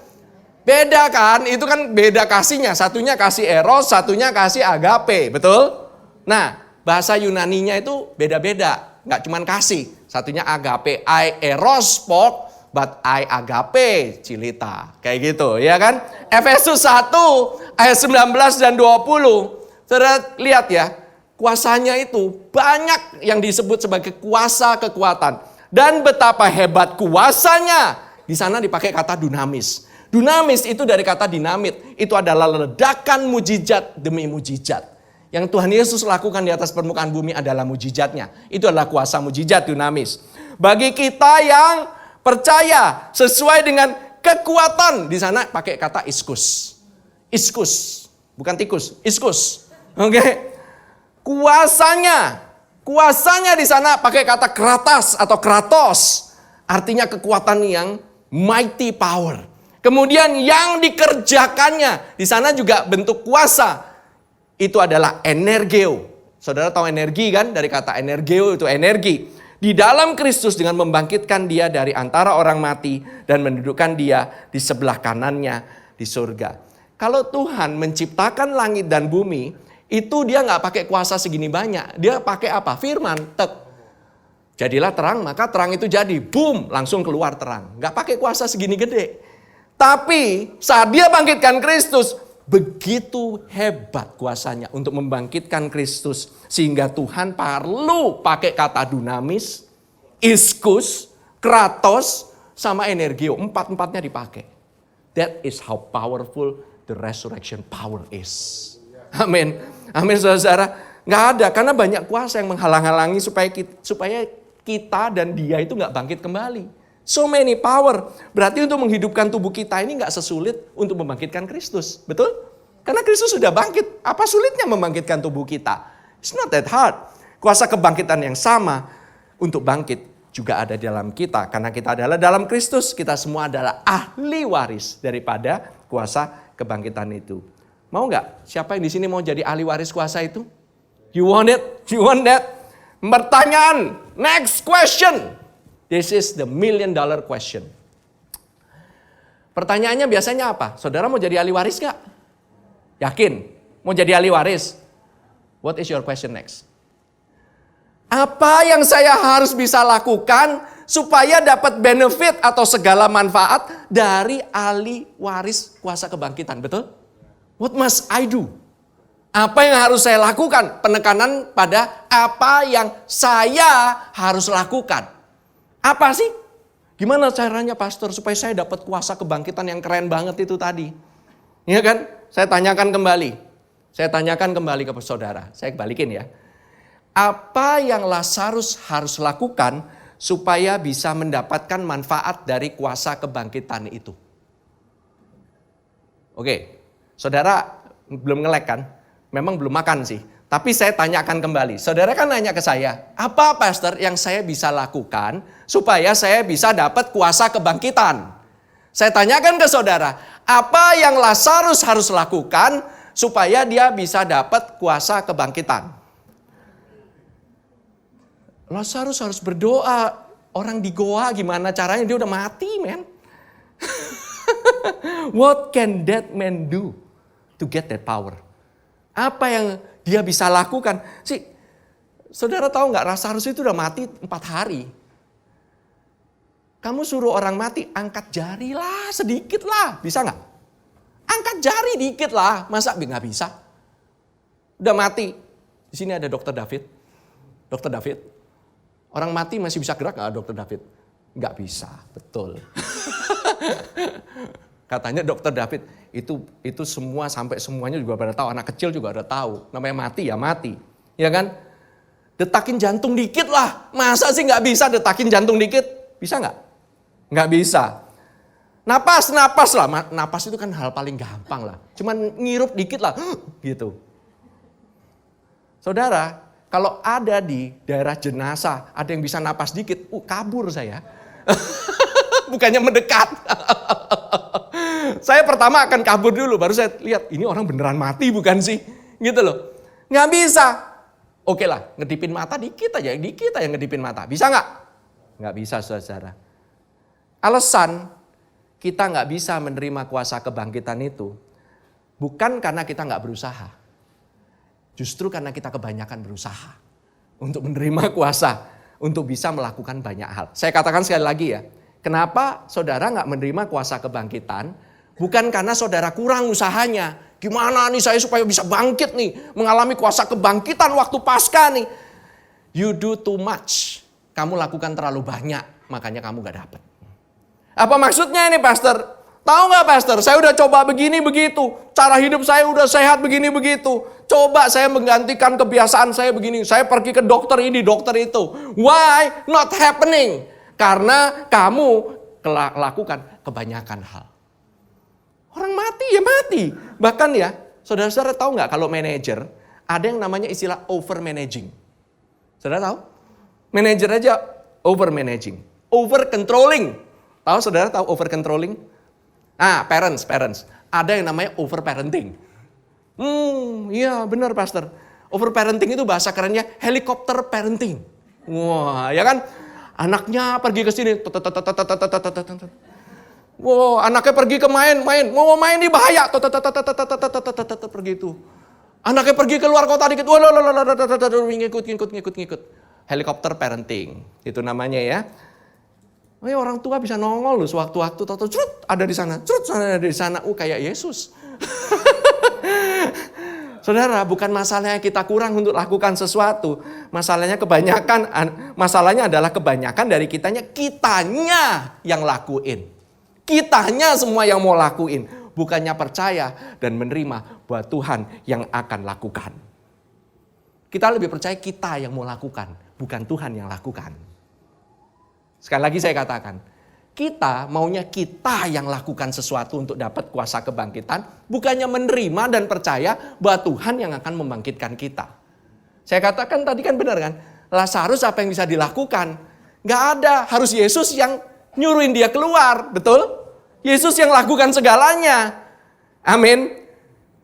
Beda kan, itu kan beda kasihnya. Satunya kasih eros, satunya kasih agape, betul? Nah, bahasa Yunaninya itu beda-beda. Nggak cuman kasih, satunya agape. I eros pork, but I agape cilita. Kayak gitu, ya kan? Efesus 1 ayat 19 dan 20. Saudara lihat ya, kuasanya itu banyak yang disebut sebagai kuasa kekuatan. Dan betapa hebat kuasanya. Di sana dipakai kata dunamis. Dunamis itu dari kata dinamit. Itu adalah ledakan mujizat demi mujizat. Yang Tuhan Yesus lakukan di atas permukaan bumi adalah mujizatnya. Itu adalah kuasa mujizat dunamis. Bagi kita yang percaya sesuai dengan kekuatan. Di sana pakai kata iskus. Iskus. Bukan tikus. Iskus. Oke. Kuasanya di sana pakai kata kratas atau kratos. Artinya kekuatan yang mighty power. Kemudian yang dikerjakannya, di sana juga bentuk kuasa. Itu adalah energio. Saudara tahu energi kan? Dari kata energio itu energi. Di dalam Kristus dengan membangkitkan Dia dari antara orang mati dan mendudukkan Dia di sebelah kanannya di surga. Kalau Tuhan menciptakan langit dan bumi, itu Dia nggak pakai kuasa segini banyak. Dia pakai apa? Firman. Jadilah terang, maka terang itu jadi. Boom, langsung keluar terang. Nggak pakai kuasa segini gede. Tapi saat Dia bangkitkan Kristus, begitu hebat kuasanya untuk membangkitkan Kristus. Sehingga Tuhan perlu pakai kata dunamis, iskus, kratos, sama energio. Empat-empatnya dipakai. That is how powerful the resurrection power is. Amin. Amin saudara. Nggak ada, karena banyak kuasa yang menghalang-halangi supaya kita dan dia itu nggak bangkit kembali. So many power. Berarti untuk menghidupkan tubuh kita ini nggak sesulit untuk membangkitkan Kristus. Betul? Karena Kristus sudah bangkit. Apa sulitnya membangkitkan tubuh kita? It's not that hard. Kuasa kebangkitan yang sama untuk bangkit juga ada di dalam kita. Karena kita adalah dalam Kristus. Kita semua adalah ahli waris daripada kuasa kebangkitan itu. Mau nggak? Siapa yang di sini mau jadi ahli waris kuasa itu? You want it? You want that? Pertanyaan. Next question. This is the $1 million question. Pertanyaannya biasanya apa? Saudara mau jadi ahli waris gak? Yakin? Mau jadi ahli waris? What is your question next? Apa yang saya harus bisa lakukan supaya dapat benefit atau segala manfaat dari ahli waris kuasa kebangkitan? Betul? What must I do? Apa yang harus saya lakukan? Penekanan pada apa yang saya harus lakukan. Apa sih? Gimana caranya pastor supaya saya dapat kuasa kebangkitan yang keren banget itu tadi? Iya kan? Saya tanyakan kembali. Saya tanyakan kembali ke saudara. Saya balikin ya. Apa yang Lazarus harus lakukan supaya bisa mendapatkan manfaat dari kuasa kebangkitan itu? Oke, saudara belum ngelek kan? Memang belum makan sih. Tapi saya tanyakan kembali. Saudara kan nanya ke saya, apa pastor yang saya bisa lakukan supaya saya bisa dapat kuasa kebangkitan? Saya tanyakan ke saudara, apa yang Lazarus harus lakukan supaya dia bisa dapat kuasa kebangkitan? Lazarus harus berdoa. Orang di goa gimana caranya? Dia udah mati, men. What can that man do to get that power? Apa yang dia bisa lakukan? Saudara tahu nggak, Lazarus itu udah mati 4 hari. Kamu suruh orang mati, angkat jari lah, sedikit lah. Bisa nggak? Angkat jari dikit lah. Masa nggak bisa? Udah mati. Di sini ada Dr. David. Dr. David. Orang mati masih bisa gerak nggak, Dr. David? Nggak bisa, betul. Katanya Dr. David, itu semua sampai semuanya juga pada tahu. Anak kecil juga udah tahu. Namanya mati ya mati. Ya kan? Detakin jantung dikit lah. Masa sih nggak bisa detakin jantung dikit? Bisa nggak? Nggak bisa. Napas lah. Napas itu kan hal paling gampang lah. Cuman ngirup dikit lah. Gitu. Saudara, kalau ada di daerah jenazah, ada yang bisa napas dikit, kabur saya. Bukannya mendekat. Saya pertama akan kabur dulu, baru saya lihat, ini orang beneran mati bukan sih? Gitu loh. Nggak bisa. Oke lah, ngedipin mata dikit aja ngedipin mata. Bisa nggak? Nggak bisa, saudara. Alasan kita nggak bisa menerima kuasa kebangkitan itu, bukan karena kita nggak berusaha. Justru karena kita kebanyakan berusaha untuk menerima kuasa, untuk bisa melakukan banyak hal. Saya katakan sekali lagi ya, kenapa saudara nggak menerima kuasa kebangkitan? Bukan karena saudara kurang usahanya. Gimana nih saya supaya bisa bangkit nih, mengalami kuasa kebangkitan waktu Paskah nih. You do too much. Kamu lakukan terlalu banyak, makanya kamu gak dapat. Apa maksudnya ini pastor? Tahu gak pastor, saya udah coba begini begitu. Cara hidup saya udah sehat begini begitu. Coba saya menggantikan kebiasaan saya begini. Saya pergi ke dokter ini, dokter itu. Why not happening? Karena kamu lakukan kebanyakan hal. Orang mati ya mati. Bahkan ya, saudara-saudara tahu nggak kalau manajer, ada yang namanya istilah over managing. Saudara tahu? Manajer aja over managing. Over controlling. Tahu saudara tahu over controlling? Parents. Ada yang namanya over parenting. Iya benar pastor. Over parenting itu bahasa kerennya helikopter parenting. Wah, ya kan? Anaknya pergi ke sini. Wow, anaknya pergi ke main, mau main di bahaya, pergi itu. Anaknya pergi ke luar kota dikit, ngikut. Helikopter parenting, itu namanya ya. Orang tua bisa nongol loh sewaktu-waktu, ada di sana, ada di sana, kayak Yesus. Saudara, bukan masalahnya kita kurang untuk lakukan sesuatu. Masalahnya adalah kebanyakan dari kitanya yang lakuin. Kitanya semua yang mau lakuin. Bukannya percaya dan menerima bahwa Tuhan yang akan lakukan. Kita lebih percaya kita yang mau lakukan, bukan Tuhan yang lakukan. Sekali lagi saya katakan, kita maunya kita yang lakukan sesuatu untuk dapat kuasa kebangkitan, bukannya menerima dan percaya bahwa Tuhan yang akan membangkitkan kita. Saya katakan tadi kan benar kan, Lazarus apa yang bisa dilakukan? Gak ada, harus Yesus yang nyuruhin dia keluar, betul? Yesus yang lakukan segalanya. Amin.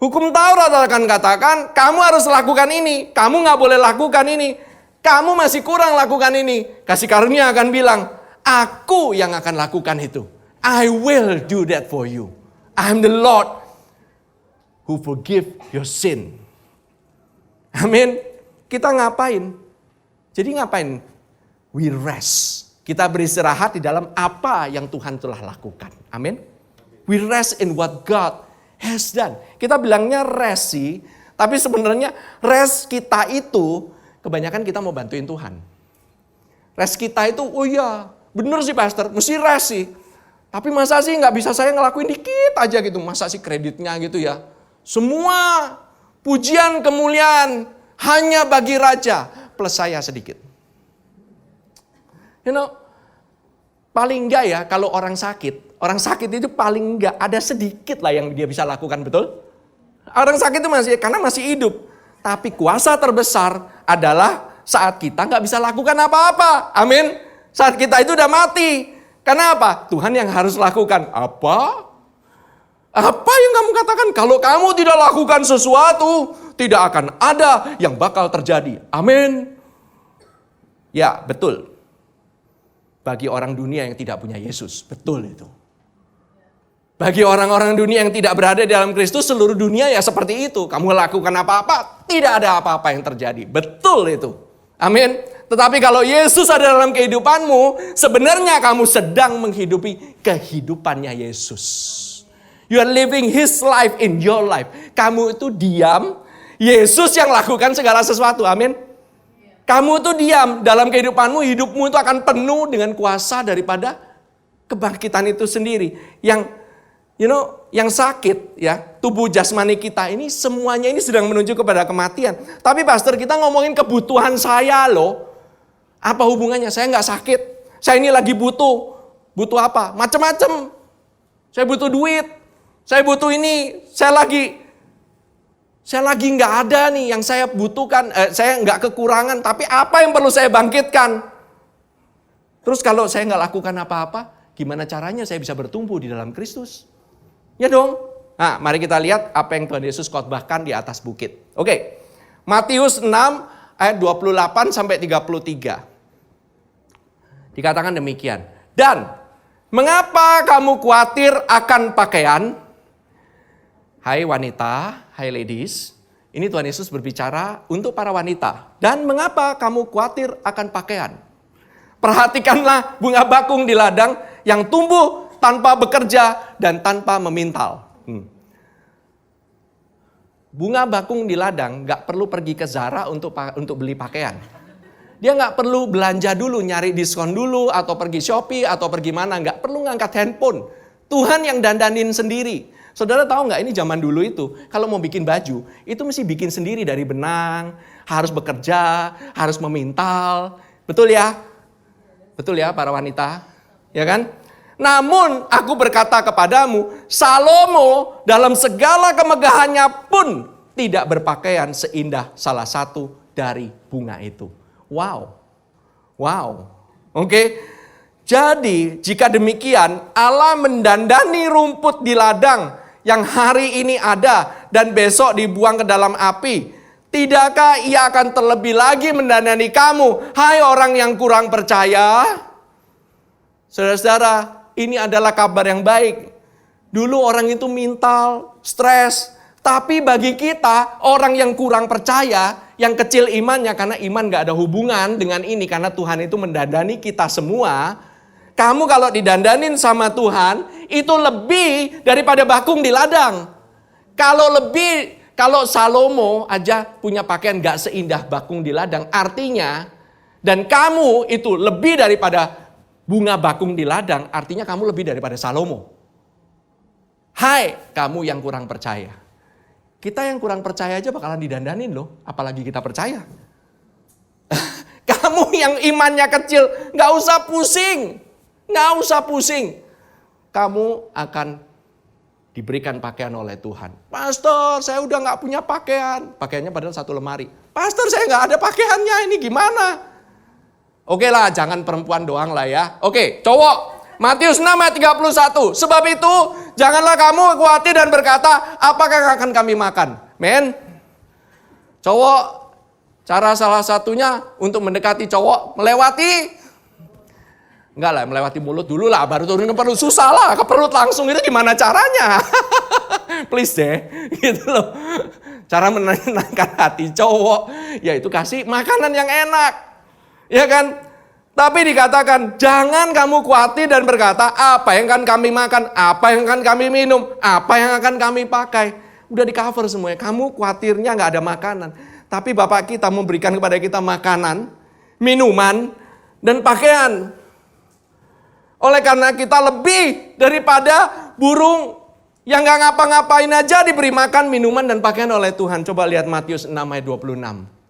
Hukum Taurat akan katakan, kamu harus lakukan ini, kamu gak boleh lakukan ini, kamu masih kurang lakukan ini. Kasih karunia akan bilang, aku yang akan lakukan itu. I will do that for you. I'm the Lord who forgive your sin. Amin. Kita ngapain? Jadi ngapain? We rest. Kita beristirahat di dalam apa yang Tuhan telah lakukan. Amin. We rest in what God has done. Kita bilangnya rest sih, tapi sebenarnya rest kita itu kebanyakan kita mau bantuin Tuhan. Rest kita itu, oh iya, bener sih pastor, mesti rest sih. Tapi masa sih nggak bisa saya ngelakuin dikit aja gitu, masa sih kreditnya gitu ya. Semua pujian kemuliaan hanya bagi Raja, plus saya sedikit. Paling enggak ya kalau orang sakit itu paling enggak ada sedikit lah yang dia bisa lakukan, betul? Orang sakit itu karena masih hidup. Tapi kuasa terbesar adalah saat kita nggak bisa lakukan apa-apa. Amin. Saat kita itu udah mati. Karena apa? Tuhan yang harus lakukan. Apa? Apa yang kamu katakan? Kalau kamu tidak lakukan sesuatu, tidak akan ada yang bakal terjadi. Amin. Ya, betul. Bagi orang dunia yang tidak punya Yesus. Betul itu. Bagi orang-orang dunia yang tidak berada di dalam Kristus, seluruh dunia ya seperti itu. Kamu lakukan apa-apa, tidak ada apa-apa yang terjadi. Betul itu. Amin. Tetapi kalau Yesus ada dalam kehidupanmu, sebenarnya kamu sedang menghidupi kehidupannya Yesus. You are living His life in your life. Kamu itu diam, Yesus yang lakukan segala sesuatu. Amin. Kamu itu diam dalam kehidupanmu, hidupmu itu akan penuh dengan kuasa daripada kebangkitan itu sendiri. Yang sakit ya, tubuh jasmani kita ini semuanya ini sedang menuju kepada kematian. Tapi pastor, kita ngomongin kebutuhan saya loh. Apa hubungannya? Saya nggak sakit. Saya ini lagi butuh. Butuh apa? Macam-macam. Saya butuh duit. Saya butuh ini. Saya lagi nggak ada nih yang saya butuhkan. Saya nggak kekurangan. Tapi apa yang perlu saya bangkitkan? Terus kalau saya nggak lakukan apa-apa, gimana caranya saya bisa bertumbuh di dalam Kristus? Ya dong. Nah, mari kita lihat apa yang Tuhan Yesus khotbahkan di atas bukit. Oke. Matius 6 ayat 28 sampai 33. Dikatakan demikian. Dan mengapa kamu khawatir akan pakaian? Hai wanita, hai ladies. Ini Tuhan Yesus berbicara untuk para wanita. Dan mengapa kamu khawatir akan pakaian? Perhatikanlah bunga bakung di ladang yang tumbuh tanpa bekerja dan tanpa memintal. Bunga bakung di ladang gak perlu pergi ke Zara untuk beli pakaian. Dia gak perlu belanja dulu, nyari diskon dulu, atau pergi Shopee, atau pergi mana. Gak perlu ngangkat handphone. Tuhan yang dandanin sendiri. Saudara tahu gak, ini zaman dulu itu, kalau mau bikin baju, itu mesti bikin sendiri dari benang, harus bekerja, harus memintal. Betul ya? Betul ya para wanita? Ya kan? Namun aku berkata kepadamu, Salomo dalam segala kemegahannya pun tidak berpakaian seindah salah satu dari bunga itu. Wow. Oke. Jadi jika demikian Allah mendandani rumput di ladang yang hari ini ada dan besok dibuang ke dalam api. Tidakkah Ia akan terlebih lagi mendandani kamu, hai orang yang kurang percaya? Saudara-saudara, ini adalah kabar yang baik. Dulu orang itu mental, stres. Tapi bagi kita, orang yang kurang percaya, yang kecil imannya, karena iman gak ada hubungan dengan ini, karena Tuhan itu mendandani kita semua. Kamu kalau didandanin sama Tuhan, itu lebih daripada bakung di ladang. Kalau lebih Kalau Salomo aja punya pakaian gak seindah bakung di ladang, artinya, dan kamu itu lebih daripada bunga bakung di ladang, artinya kamu lebih daripada Salomo. Hai, kamu yang kurang percaya. Kita yang kurang percaya aja bakalan didandanin loh, apalagi kita percaya. Kamu yang imannya kecil, gak usah pusing. Gak usah pusing. Kamu akan diberikan pakaian oleh Tuhan. Pastor, saya udah gak punya pakaian. Pakaiannya padahal satu lemari. Pastor, saya gak ada pakaiannya, ini gimana? Oke lah, jangan perempuan doang lah ya. Oke, cowok. Matius 6 ayat 31. Sebab itu, janganlah kamu khawatir dan berkata, apakah akan kami makan? Men, cowok, cara salah satunya untuk mendekati cowok, enggak lah, melewati mulut dulu lah, baru turun ke perut. Susah lah, ke perut langsung, itu gimana caranya? Please deh, gitu loh. Cara menenangkan hati cowok, yaitu kasih makanan yang enak. Ya kan? Tapi dikatakan, jangan kamu khawatir dan berkata, apa yang akan kami makan, apa yang akan kami minum, apa yang akan kami pakai. Udah di cover semuanya, kamu khawatirnya gak ada makanan. Tapi Bapak kita memberikan kepada kita makanan, minuman, dan pakaian. Oleh karena kita lebih daripada burung yang gak ngapa-ngapain aja diberi makan, minuman, dan pakaian oleh Tuhan. Coba lihat Matius 6 ayat 26.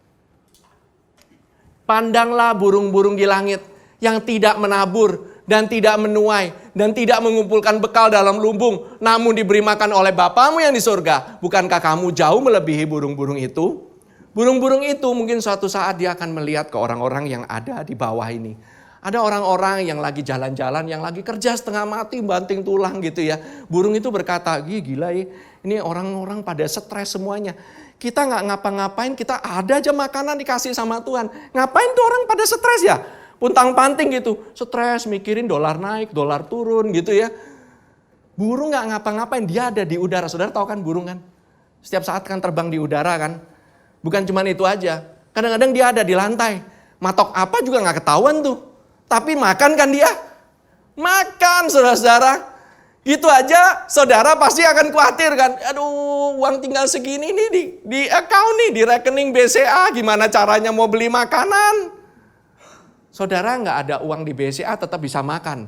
Pandanglah burung-burung di langit yang tidak menabur dan tidak menuai dan tidak mengumpulkan bekal dalam lumbung, namun diberi makan oleh Bapamu yang di surga. Bukankah kamu jauh melebihi burung-burung itu? Burung-burung itu mungkin suatu saat dia akan melihat ke orang-orang yang ada di bawah ini. Ada orang-orang yang lagi jalan-jalan, yang lagi kerja setengah mati, banting tulang gitu ya. Burung itu berkata, gila ya, ini orang-orang pada stres semuanya. Kita gak ngapa-ngapain, kita ada aja makanan dikasih sama Tuhan. Ngapain tuh orang pada stres ya? Puntang-panting gitu, stres mikirin dolar naik, dolar turun gitu ya. Burung gak ngapa-ngapain, dia ada di udara. Saudara tahu kan burung kan? Setiap saat kan terbang di udara kan? Bukan cuma itu aja, kadang-kadang dia ada di lantai. Matok apa juga gak ketahuan tuh. Tapi makan kan dia? Makan saudara-saudara. Gitu aja saudara pasti akan khawatir kan. Aduh, uang tinggal segini nih di account nih, di rekening BCA. Gimana caranya mau beli makanan? Saudara nggak ada uang di BCA tetap bisa makan.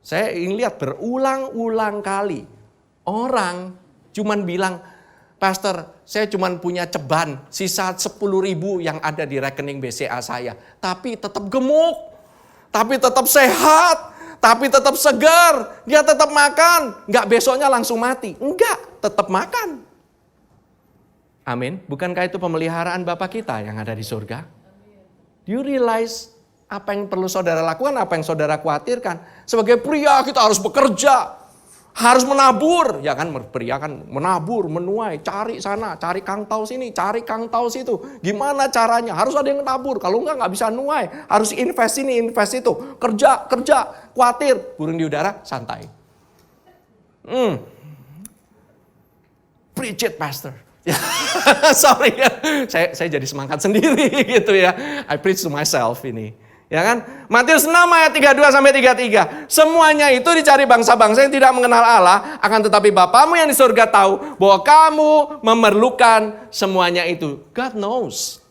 Saya ingin lihat berulang-ulang kali. Orang cuman bilang, Pastor, saya cuma punya ceban, sisa 10.000 yang ada di rekening BCA saya. Tapi tetap gemuk, tapi tetap sehat, tapi tetap segar. Dia tetap makan, enggak besoknya langsung mati. Enggak, tetap makan. Amin. Bukankah itu pemeliharaan Bapa kita yang ada di surga? Do you realize apa yang perlu saudara lakukan, apa yang saudara khawatirkan? Sebagai pria kita harus bekerja. Harus menabur, ya kan pria kan menabur, menuai, cari sana, cari kangtau sini, cari kangtau situ. Gimana caranya? Harus ada yang menabur, kalau enggak bisa nuai. Harus invest ini, invest itu. Kerja, khawatir. Burung di udara, santai. Preach it, Pastor. Sorry, saya jadi semangat sendiri gitu ya. I preach to myself ini. Ya kan? Matius 6 ayat 32 sampai 33. Semuanya itu dicari bangsa-bangsa yang tidak mengenal Allah, akan tetapi Bapamu yang di surga tahu bahwa kamu memerlukan semuanya itu. God knows.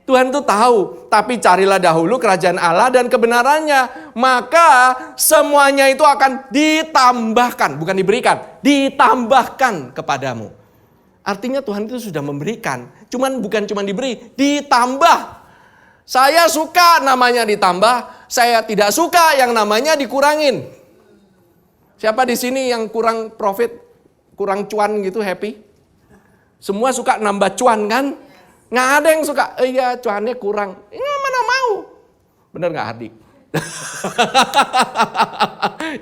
Tuhan tuh tahu, tapi carilah dahulu kerajaan Allah dan kebenarannya, maka semuanya itu akan ditambahkan, bukan diberikan, ditambahkan kepadamu. Artinya Tuhan itu sudah memberikan, bukan cuma diberi, ditambah. Saya suka namanya ditambah, saya tidak suka yang namanya dikurangin. Siapa di sini yang kurang profit, kurang cuan gitu happy? Semua suka nambah cuan kan? Nggak ada yang suka, iya cuannya kurang. Mana mau? Bener nggak Hardi?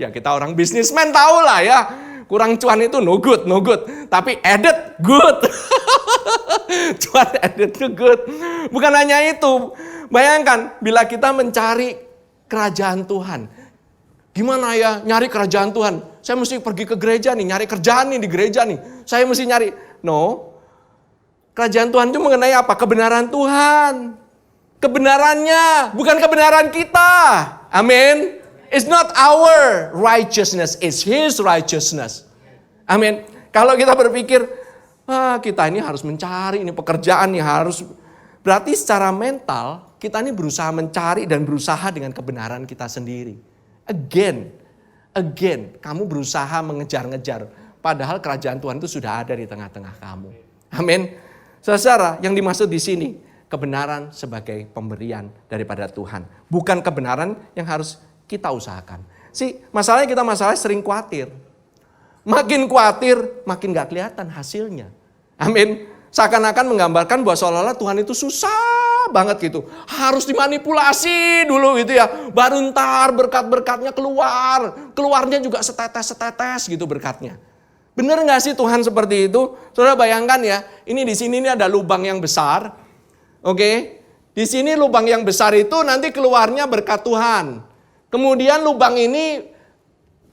Ya kita orang bisnismen tahu lah ya. Kurang cuan itu no good. Tapi added good. Cuan added itu good. Bukan hanya itu. Bayangkan bila kita mencari kerajaan Tuhan. Gimana ya nyari kerajaan Tuhan? Saya mesti pergi ke gereja nih, nyari kerjaan nih di gereja nih. Saya mesti nyari. No. Kerajaan Tuhan itu mengenai apa? Kebenaran Tuhan. Kebenarannya, bukan kebenaran kita. Amin. It's not our righteousness, it's His righteousness. Amin. Kalau kita berpikir, Kita ini harus mencari, ini pekerjaan nih harus. Berarti secara mental, kita ini berusaha mencari dan berusaha dengan kebenaran kita sendiri. Again, kamu berusaha mengejar-ngejar. Padahal kerajaan Tuhan itu sudah ada di tengah-tengah kamu. Amin. Saudara, yang dimaksud di sini, kebenaran sebagai pemberian daripada Tuhan. Bukan kebenaran yang harus kita usahakan. Masalahnya kita sering khawatir. Makin khawatir, makin gak kelihatan hasilnya. Amin. Seakan-akan menggambarkan bahwa seolah-olah Tuhan itu susah banget gitu. Harus dimanipulasi dulu gitu ya. Baru ntar berkat-berkatnya keluar. Keluarnya juga setetes-setetes gitu berkatnya. Bener gak sih Tuhan seperti itu? Saudara bayangkan ya, ini di sini ada lubang yang besar. Oke. Di sini lubang yang besar itu nanti keluarnya berkat Tuhan. Kemudian lubang ini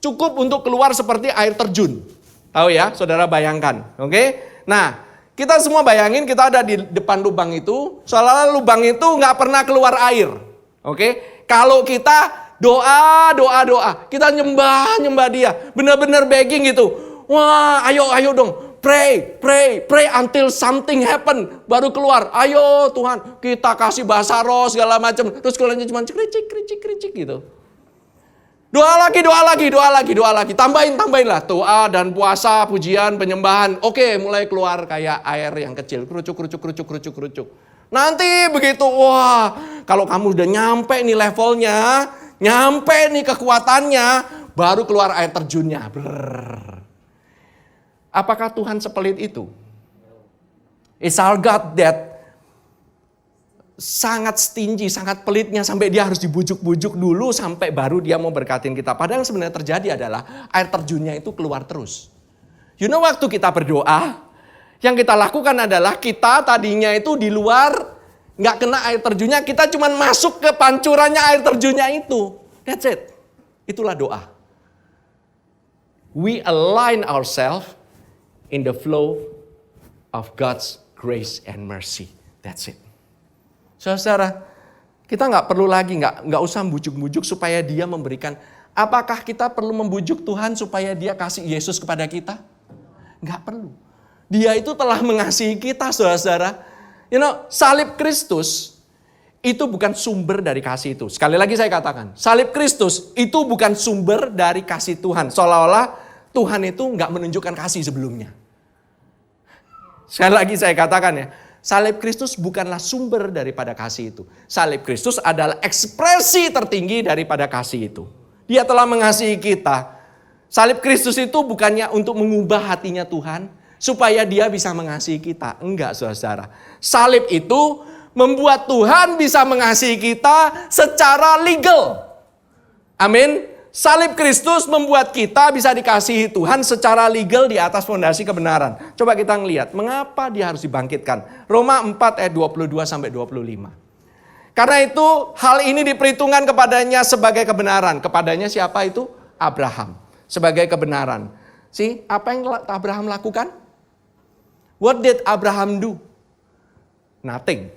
cukup untuk keluar seperti air terjun. Tahu ya, saudara bayangkan. Oke? Nah, kita semua bayangin kita ada di depan lubang itu. Seolah-olah lubang itu nggak pernah keluar air. Oke? Kalau kita doa. Kita nyembah dia. Benar-benar begging gitu. Wah, ayo dong. Pray until something happen. Baru keluar. Ayo Tuhan, kita kasih bahasa roh segala macam. Terus keluarnya cuma kricik gitu. Doa lagi. Tambahin lah. Doa dan puasa, pujian, penyembahan. Oke, mulai keluar kayak air yang kecil. Kerucuk. Nanti begitu, wah. Kalau kamu udah nyampe nih levelnya, nyampe nih kekuatannya, baru keluar air terjunnya. Apakah Tuhan sepelit itu? Is our God that sangat stingy, sangat pelitnya sampai dia harus dibujuk-bujuk dulu sampai baru dia mau berkatin kita. Padahal sebenarnya terjadi adalah air terjunnya itu keluar terus. Waktu kita berdoa, yang kita lakukan adalah kita tadinya itu di luar, nggak kena air terjunnya, kita cuma masuk ke pancurannya air terjunnya itu. That's it. Itulah doa. We align ourselves in the flow of God's grace and mercy. That's it. Saudara, kita nggak perlu lagi, nggak usah bujuk-bujuk supaya dia memberikan. Apakah kita perlu membujuk Tuhan supaya dia kasih Yesus kepada kita? Nggak perlu. Dia itu telah mengasihi kita, saudara-saudara. Salib Kristus itu bukan sumber dari kasih itu. Sekali lagi saya katakan, salib Kristus itu bukan sumber dari kasih Tuhan. Seolah-olah Tuhan itu nggak menunjukkan kasih sebelumnya. Sekali lagi saya katakan ya, salib Kristus bukanlah sumber daripada kasih itu. Salib Kristus adalah ekspresi tertinggi daripada kasih itu. Dia telah mengasihi kita. Salib Kristus itu bukannya untuk mengubah hatinya Tuhan, supaya dia bisa mengasihi kita. Enggak, saudara. Salib itu membuat Tuhan bisa mengasihi kita secara legal. Amin. Salib Kristus membuat kita bisa dikasihi Tuhan secara legal di atas fondasi kebenaran. Coba kita ngelihat, mengapa dia harus dibangkitkan. Roma 4 ayat 22-25. Karena itu hal ini diperhitungkan kepadanya sebagai kebenaran. Kepadanya siapa itu? Abraham. Sebagai kebenaran. Apa yang Abraham lakukan? What did Abraham do? Nothing.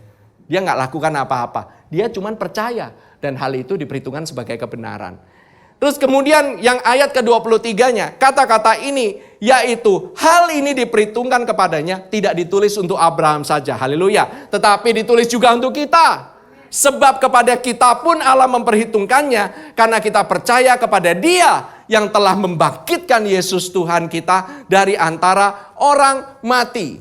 Dia nggak lakukan apa-apa. Dia cuma percaya. Dan hal itu diperhitungkan sebagai kebenaran. Terus kemudian yang ayat ke-23-nya, kata-kata ini, yaitu hal ini diperhitungkan kepadanya, tidak ditulis untuk Abraham saja, haleluya. Tetapi ditulis juga untuk kita. Sebab kepada kita pun Allah memperhitungkannya, karena kita percaya kepada Dia yang telah membangkitkan Yesus Tuhan kita dari antara orang mati.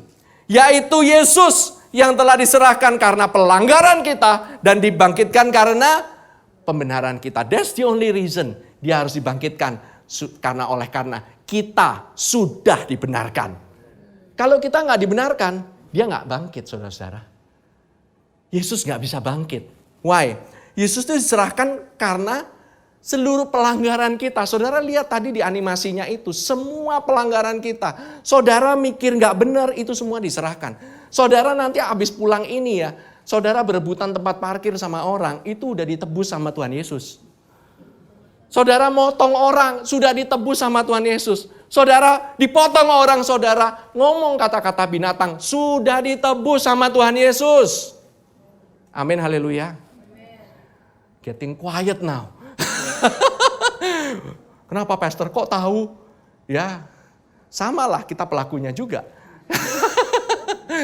Yaitu Yesus yang telah diserahkan karena pelanggaran kita dan dibangkitkan karena pembenaran kita. That's the only reason dia harus dibangkitkan. Karena kita sudah dibenarkan. Kalau kita nggak dibenarkan, dia nggak bangkit, saudara-saudara. Yesus nggak bisa bangkit. Why? Yesus itu diserahkan karena seluruh pelanggaran kita. Saudara lihat tadi di animasinya itu, semua pelanggaran kita. Saudara mikir nggak benar, itu semua diserahkan. Saudara nanti habis pulang ini ya, saudara berebutan tempat parkir sama orang, itu udah ditebus sama Tuhan Yesus. Saudara motong orang, sudah ditebus sama Tuhan Yesus. Saudara dipotong orang, saudara ngomong kata-kata binatang, sudah ditebus sama Tuhan Yesus. Amin, haleluya. Getting quiet now. Kenapa pastor kok tahu? Ya, samalah kita pelakunya juga.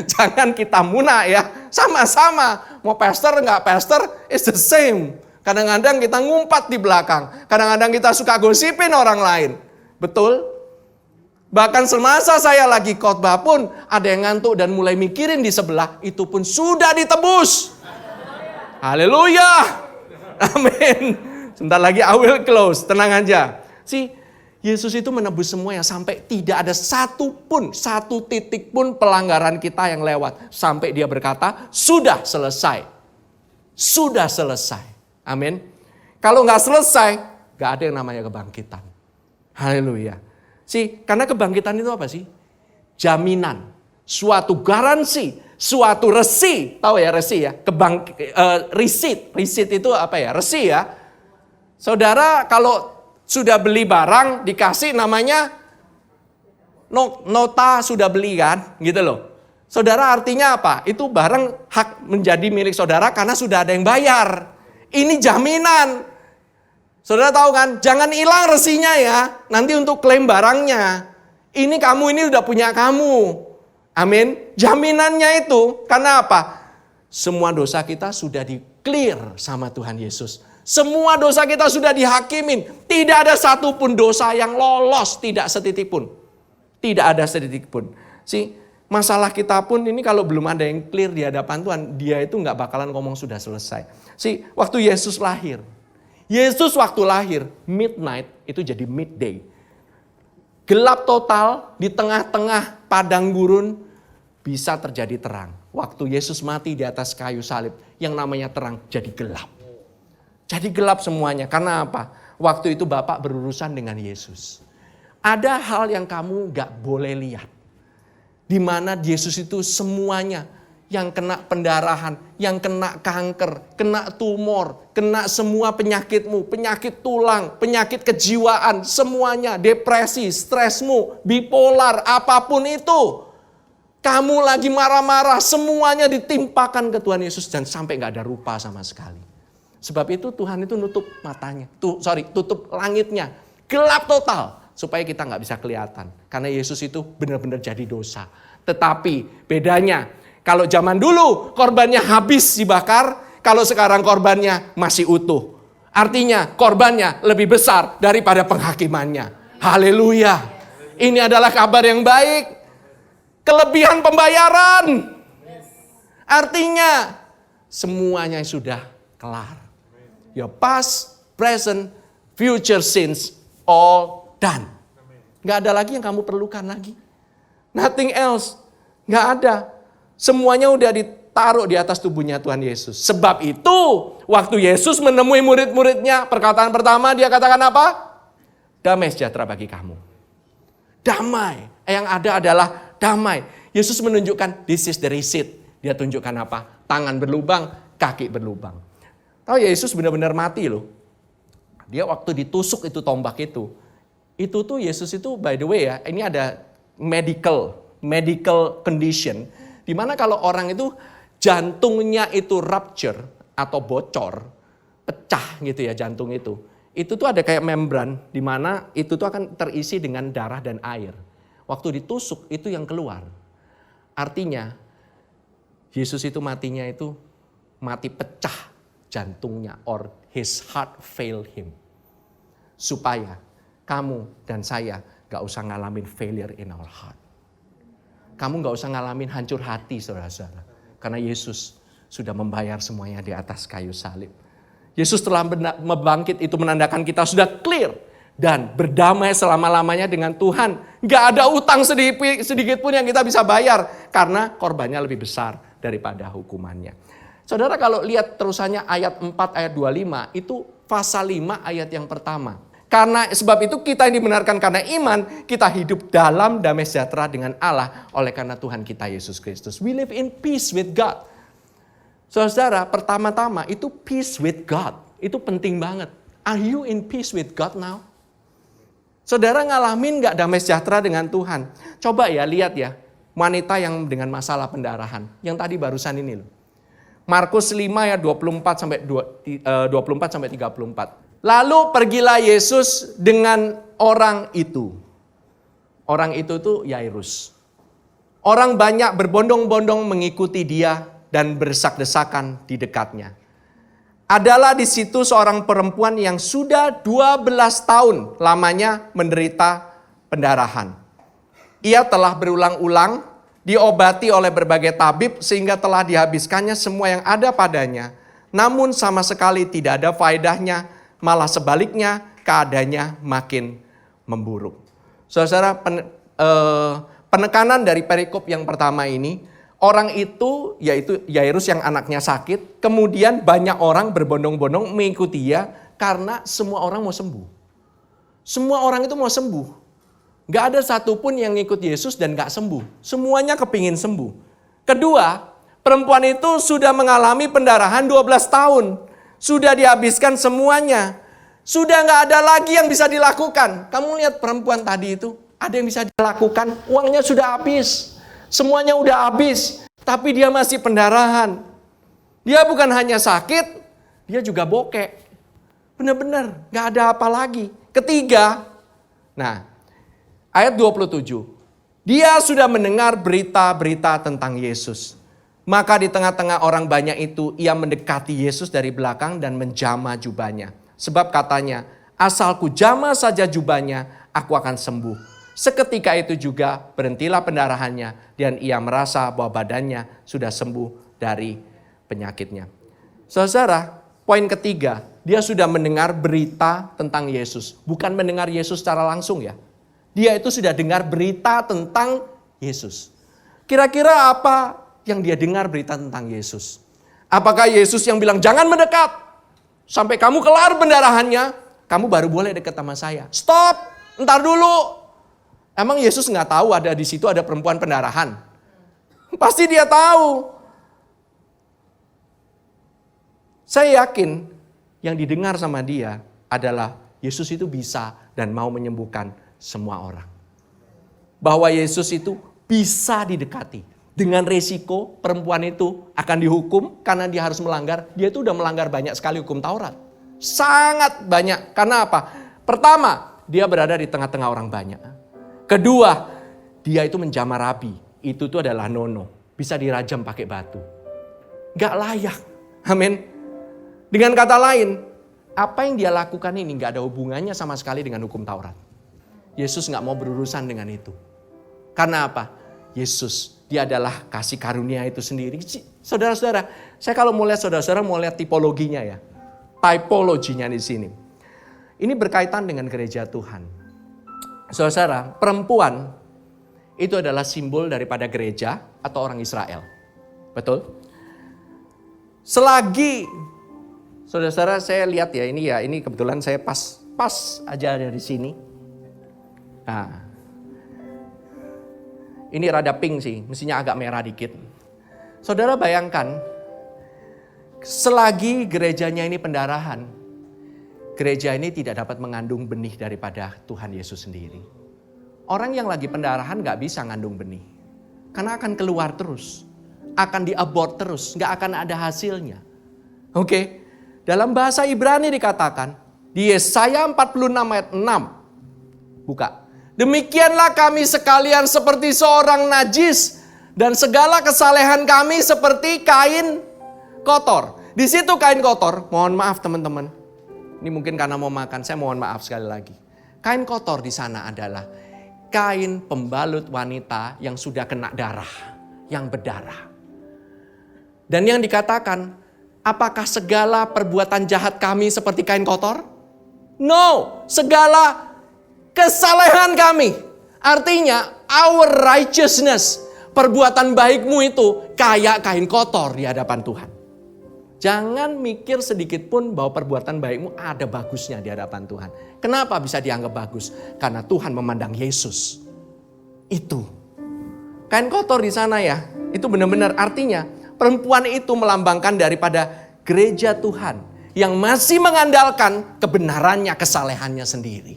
Jangan kita muna ya. Sama-sama. Mau pastor nggak pastor, it's the same. Kadang-kadang kita ngumpat di belakang. Kadang-kadang kita suka gosipin orang lain. Betul? Bahkan semasa saya lagi khotbah pun, ada yang ngantuk dan mulai mikirin di sebelah, itu pun sudah ditebus. Haleluya. Amin. Sebentar lagi I will close. Tenang aja. Yesus itu menebus semuanya sampai tidak ada satu titik pun pelanggaran kita yang lewat. Sampai dia berkata, sudah selesai. Sudah selesai. Amin. Kalau nggak selesai, nggak ada yang namanya kebangkitan. Haleluya. Karena kebangkitan itu apa sih? Jaminan. Suatu garansi. Suatu resi. Tahu ya resi ya? Receipt. Receipt itu apa ya? Resi ya. Saudara kalau sudah beli barang, dikasih namanya nota sudah beli kan, gitu loh. Saudara artinya apa? Itu barang hak menjadi milik saudara karena sudah ada yang bayar. Ini jaminan. Saudara tahu kan, jangan hilang resinya ya, nanti untuk klaim barangnya. Ini kamu ini udah punya kamu. Amin. Jaminannya itu, karena apa? Semua dosa kita sudah di-clear sama Tuhan Yesus. Semua dosa kita sudah dihakimin. Tidak ada satupun dosa yang lolos. Tidak setitik pun. Tidak ada setitik pun. Masalah kita pun ini kalau belum ada yang clear di hadapan Tuhan. Dia itu gak bakalan ngomong sudah selesai. Waktu Yesus lahir. Yesus waktu lahir. Midnight itu jadi midday. Gelap total di tengah-tengah padang gurun. Bisa terjadi terang. Waktu Yesus mati di atas kayu salib. Yang namanya terang jadi gelap. Jadi gelap semuanya. Karena apa? Waktu itu Bapak berurusan dengan Yesus. Ada hal yang kamu gak boleh lihat. Di mana Yesus itu semuanya. Yang kena pendarahan. Yang kena kanker. Kena tumor. Kena semua penyakitmu. Penyakit tulang. Penyakit kejiwaan. Semuanya. Depresi. Stresmu. Bipolar. Apapun itu. Kamu lagi marah-marah. Semuanya ditimpakan ke Tuhan Yesus. Dan sampai gak ada rupa sama sekali. Sebab itu Tuhan itu nutup matanya. Tutup langitnya. Gelap total. Supaya kita gak bisa kelihatan. Karena Yesus itu benar-benar jadi dosa. Tetapi bedanya. Kalau zaman dulu korbannya habis dibakar. Kalau sekarang korbannya masih utuh. Artinya korbannya lebih besar daripada penghakimannya. Haleluya. Ini adalah kabar yang baik. Kelebihan pembayaran. Artinya semuanya sudah kelar. Your past, present, future sins all done. Gak ada lagi yang kamu perlukan lagi. Nothing else. Gak ada. Semuanya udah ditaruh di atas tubuhnya Tuhan Yesus. Sebab itu waktu Yesus menemui murid-muridnya, perkataan pertama dia katakan apa? Damai sejahtera bagi kamu. Damai. Yang ada adalah damai. Yesus menunjukkan this is the receipt. Dia tunjukkan apa? Tangan berlubang, kaki berlubang. Tahu Yesus benar-benar mati loh. Dia waktu ditusuk itu tombak itu. Itu tuh Yesus itu by the way ya, ini ada medical condition. Dimana kalau orang itu jantungnya itu rupture atau bocor, pecah gitu ya jantung itu. Itu tuh ada kayak membran dimana itu tuh akan terisi dengan darah dan air. Waktu ditusuk itu yang keluar. Artinya Yesus itu matinya itu mati pecah jantungnya or his heart fail him. Supaya kamu dan saya gak usah ngalamin failure in our heart. Kamu gak usah ngalamin hancur hati saudara-saudara. Karena Yesus sudah membayar semuanya di atas kayu salib. Yesus telah membangkit itu menandakan kita sudah clear. Dan berdamai selama-lamanya dengan Tuhan. Gak ada utang sedikit pun yang kita bisa bayar. Karena korbannya lebih besar daripada hukumannya. Saudara kalau lihat terusannya ayat 4 ayat 25 itu pasal 5 ayat yang pertama. Karena sebab itu kita yang dibenarkan karena iman, kita hidup dalam damai sejahtera dengan Allah oleh karena Tuhan kita Yesus Kristus. We live in peace with God. Saudara, pertama-tama itu peace with God. Itu penting banget. Are you in peace with God now? Saudara ngalamin gak damai sejahtera dengan Tuhan? Coba ya lihat ya, wanita yang dengan masalah pendarahan. Yang tadi barusan ini loh. Markus 5 ayat 24 sampai 34. Lalu pergilah Yesus dengan orang itu. Orang itu tuh Yairus. Orang banyak berbondong-bondong mengikuti dia dan berdesak-desakan di dekatnya. Adalah di situ seorang perempuan yang sudah 12 tahun lamanya menderita pendarahan. Ia telah berulang-ulang diobati oleh berbagai tabib sehingga telah dihabiskannya semua yang ada padanya. Namun sama sekali tidak ada faedahnya, malah sebaliknya keadaannya makin memburuk. Saudara, penekanan dari perikop yang pertama ini, orang itu yaitu Yairus yang anaknya sakit, kemudian banyak orang berbondong-bondong mengikuti dia karena semua orang mau sembuh. Semua orang itu mau sembuh. Gak ada satupun yang ngikut Yesus dan gak sembuh. Semuanya kepingin sembuh. Kedua, perempuan itu sudah mengalami pendarahan 12 tahun. Sudah dihabiskan semuanya. Sudah gak ada lagi yang bisa dilakukan. Kamu lihat perempuan tadi itu, ada yang bisa dilakukan, uangnya sudah habis. Semuanya udah habis. Tapi dia masih pendarahan. Dia bukan hanya sakit, dia juga bokek. Benar-benar gak ada apa lagi. Ketiga, ayat 27. Dia sudah mendengar berita-berita tentang Yesus. Maka di tengah-tengah orang banyak itu, ia mendekati Yesus dari belakang dan menjamah jubahnya. Sebab katanya, asal ku jamah saja jubahnya, aku akan sembuh. Seketika itu juga berhentilah pendarahannya dan ia merasa bahwa badannya sudah sembuh dari penyakitnya. Saudara, poin ketiga, dia sudah mendengar berita tentang Yesus. Bukan mendengar Yesus secara langsung ya. Dia itu sudah dengar berita tentang Yesus. Kira-kira apa yang dia dengar berita tentang Yesus? Apakah Yesus yang bilang jangan mendekat sampai kamu kelar pendarahannya, kamu baru boleh dekat sama saya? Stop, entar dulu. Emang Yesus nggak tahu ada di situ ada perempuan pendarahan? Pasti dia tahu. Saya yakin yang didengar sama dia adalah Yesus itu bisa dan mau menyembuhkan semua orang. Bahwa Yesus itu bisa didekati. Dengan resiko perempuan itu akan dihukum karena dia harus melanggar. Dia itu udah melanggar banyak sekali hukum Taurat. Sangat banyak. Karena apa? Pertama, dia berada di tengah-tengah orang banyak. Kedua, dia itu menjamah rabi. Itu tuh adalah nono. Bisa dirajam pakai batu. Gak layak. Amin. Dengan kata lain, apa yang dia lakukan ini gak ada hubungannya sama sekali dengan hukum Taurat. Yesus gak mau berurusan dengan itu. Karena apa? Yesus, dia adalah kasih karunia itu sendiri. Saudara-saudara, saya kalau mau lihat saudara-saudara mau lihat tipologinya ya. Typologinya di sini. Ini berkaitan dengan gereja Tuhan. Saudara, perempuan itu adalah simbol daripada gereja atau orang Israel. Betul? Selagi saudara-saudara saya lihat ya ini kebetulan saya pas aja ada di sini. Nah, ini rada pink sih, mestinya agak merah dikit. Saudara bayangkan, selagi gerejanya ini pendarahan, gereja ini tidak dapat mengandung benih daripada Tuhan Yesus sendiri. Orang yang lagi pendarahan gak bisa ngandung benih. Karena akan keluar terus, akan diabort terus, gak akan ada hasilnya. Oke, dalam bahasa Ibrani dikatakan, di Yesaya 46 ayat 6, buka. Demikianlah kami sekalian seperti seorang najis dan segala kesalehan kami seperti kain kotor. Di situ kain kotor, mohon maaf teman-teman. Ini mungkin karena mau makan, saya mohon maaf sekali lagi. Kain kotor di sana adalah kain pembalut wanita yang sudah kena darah, yang berdarah. Dan yang dikatakan, apakah segala perbuatan jahat kami seperti kain kotor? No, segala kesalehan kami. Artinya our righteousness, perbuatan baikmu itu kayak kain kotor di hadapan Tuhan. Jangan mikir sedikit pun bahwa perbuatan baikmu ada bagusnya di hadapan Tuhan. Kenapa bisa dianggap bagus? Karena Tuhan memandang Yesus. Itu. Kain kotor di sana ya, itu benar-benar artinya perempuan itu melambangkan daripada gereja Tuhan yang masih mengandalkan kebenarannya, kesalehannya sendiri.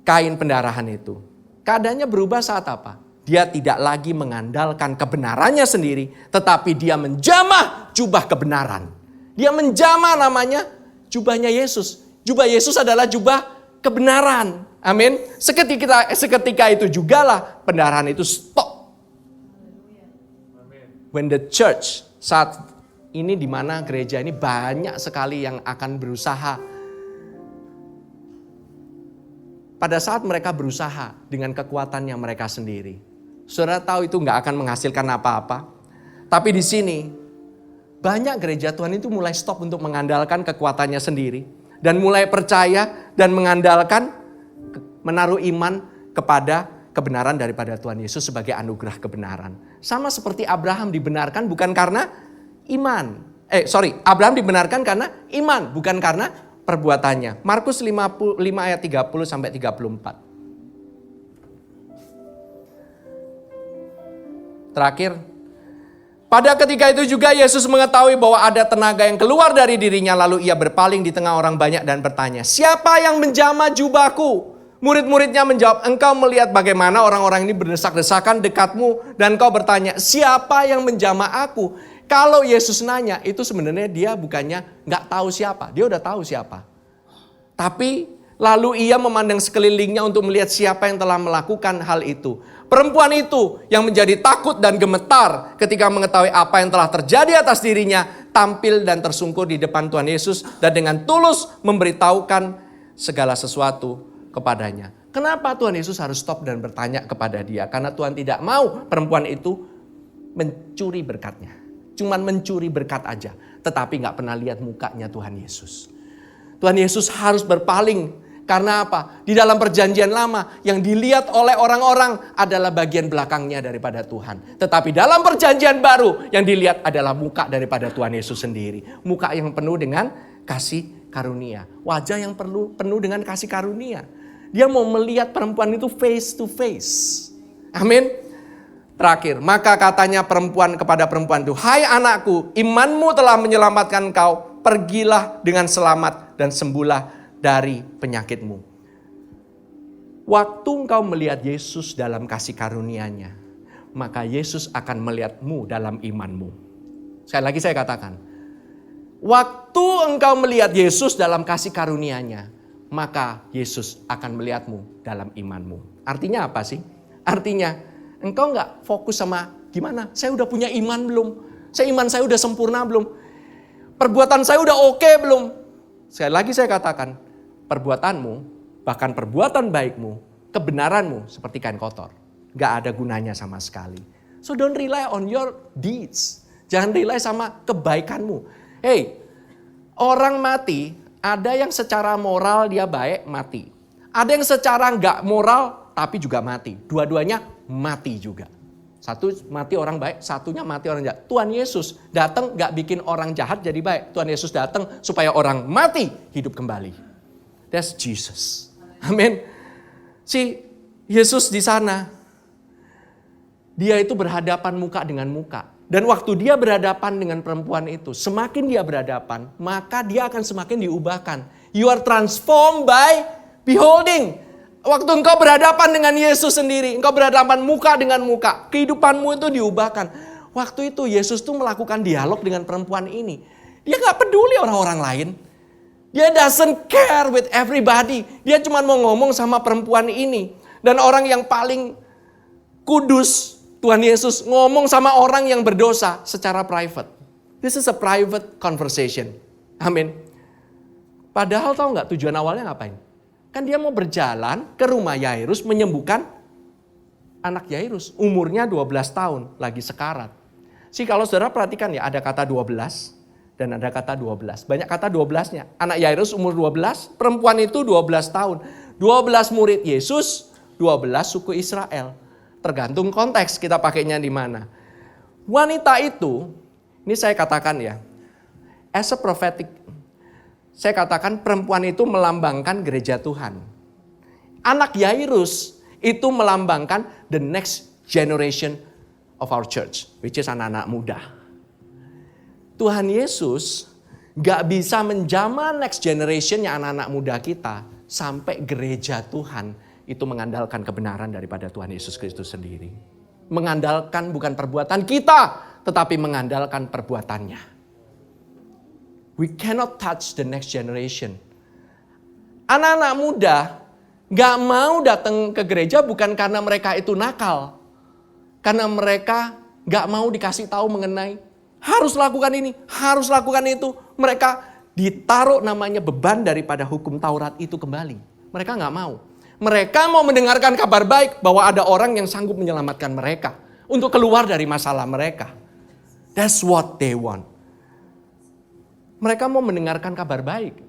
Kain pendarahan itu. Keadaannya berubah saat apa? Dia tidak lagi mengandalkan kebenarannya sendiri, tetapi dia menjamah jubah kebenaran. Dia menjamah namanya jubahnya Yesus. Jubah Yesus adalah jubah kebenaran. Amin. Seketika itu jugalah pendarahan itu stop. When the church, saat ini di mana gereja ini banyak sekali yang akan berusaha. Pada saat mereka berusaha dengan kekuatannya mereka sendiri. Saudara tahu itu nggak akan menghasilkan apa-apa. Tapi di sini banyak gereja Tuhan itu mulai stop untuk mengandalkan kekuatannya sendiri. Dan mulai percaya dan mengandalkan, menaruh iman kepada kebenaran daripada Tuhan Yesus sebagai anugerah kebenaran. Sama seperti Abraham dibenarkan bukan karena iman. Abraham dibenarkan karena iman, bukan karena perbuatannya. Markus 5 ayat 30 sampai 34. Terakhir, pada ketika itu juga Yesus mengetahui bahwa ada tenaga yang keluar dari dirinya, lalu ia berpaling di tengah orang banyak dan bertanya, "Siapa yang menjamah jubahku?" Murid-muridnya menjawab, "Engkau melihat bagaimana orang-orang ini berdesak-desakan dekatmu dan engkau bertanya, siapa yang menjamah aku?" Kalau Yesus nanya, itu sebenarnya dia bukannya nggak tahu siapa, dia udah tahu siapa. Tapi lalu ia memandang sekelilingnya untuk melihat siapa yang telah melakukan hal itu. Perempuan itu yang menjadi takut dan gemetar ketika mengetahui apa yang telah terjadi atas dirinya, tampil dan tersungkur di depan Tuhan Yesus dan dengan tulus memberitahukan segala sesuatu kepadanya. Kenapa Tuhan Yesus harus stop dan bertanya kepada dia? Karena Tuhan tidak mau perempuan itu mencuri berkatnya. Cuman mencuri berkat aja, tetapi gak pernah lihat mukanya Tuhan Yesus. Tuhan Yesus harus berpaling. Karena apa? Di dalam perjanjian lama yang dilihat oleh orang-orang adalah bagian belakangnya daripada Tuhan. Tetapi dalam perjanjian baru yang dilihat adalah muka daripada Tuhan Yesus sendiri. Muka yang penuh dengan kasih karunia. Wajah yang penuh dengan kasih karunia. Dia mau melihat perempuan itu face to face. Amin. Terakhir, maka katanya perempuan kepada perempuan itu, "Hai anakku, imanmu telah menyelamatkan engkau. Pergilah dengan selamat dan sembuhlah dari penyakitmu." Waktu engkau melihat Yesus dalam kasih karunia-Nya, maka Yesus akan melihatmu dalam imanmu. Sekali lagi saya katakan, waktu engkau melihat Yesus dalam kasih karunia-Nya, maka Yesus akan melihatmu dalam imanmu. Artinya apa sih? Artinya engkau gak fokus sama gimana, saya udah punya iman belum? Iman saya udah sempurna belum? Perbuatan saya udah oke belum? Sekali lagi saya katakan, perbuatanmu, bahkan perbuatan baikmu, kebenaranmu seperti kain kotor. Gak ada gunanya sama sekali. So don't rely on your deeds. Jangan rely sama kebaikanmu. Hey, orang mati, ada yang secara moral dia baik, mati. Ada yang secara gak moral, tapi juga mati. Dua-duanya mati juga. Satu mati orang baik, satunya mati orang jahat. Tuhan Yesus datang gak bikin orang jahat jadi baik. Tuhan Yesus datang supaya orang mati hidup kembali. That's Jesus. Amin. Si Yesus di sana, dia itu berhadapan muka dengan muka. Dan waktu dia berhadapan dengan perempuan itu, semakin dia berhadapan, maka dia akan semakin diubahkan. You are transformed by beholding. Waktu engkau berhadapan dengan Yesus sendiri, engkau berhadapan muka dengan muka, kehidupanmu itu diubahkan. Waktu itu Yesus tuh melakukan dialog dengan perempuan ini. Dia gak peduli orang-orang lain. Dia doesn't care with everybody. Dia cuma mau ngomong sama perempuan ini. Dan orang yang paling kudus, Tuhan Yesus ngomong sama orang yang berdosa secara private. This is a private conversation. Amin. Padahal tahu gak tujuan awalnya ngapain? Kan dia mau berjalan ke rumah Yairus menyembuhkan anak Yairus. Umurnya 12 tahun, lagi sekarat. Kalau saudara perhatikan ya, ada kata 12 dan ada kata 12. Banyak kata 12-nya. Anak Yairus umur 12, perempuan itu 12 tahun. 12 murid Yesus, 12 suku Israel. Tergantung konteks kita pakainya di mana. Wanita itu, ini saya katakan ya, as a prophetic, saya katakan perempuan itu melambangkan gereja Tuhan. Anak Yairus itu melambangkan the next generation of our church, which is anak-anak muda. Tuhan Yesus gak bisa menjamah next generation-nya anak-anak muda kita sampai gereja Tuhan itu mengandalkan kebenaran daripada Tuhan Yesus Kristus sendiri. Mengandalkan bukan perbuatan kita, tetapi mengandalkan perbuatannya. We cannot touch the next generation Anak-anak muda gak mau datang ke gereja bukan karena mereka itu nakal. Karena mereka gak mau dikasih tahu mengenai harus lakukan ini, harus lakukan itu. Mereka ditaruh namanya beban daripada hukum Taurat itu kembali. Mereka gak mau. Mereka mau mendengarkan kabar baik bahwa ada orang yang sanggup menyelamatkan mereka untuk keluar dari masalah mereka. That's what they want. Mereka mau mendengarkan kabar baik.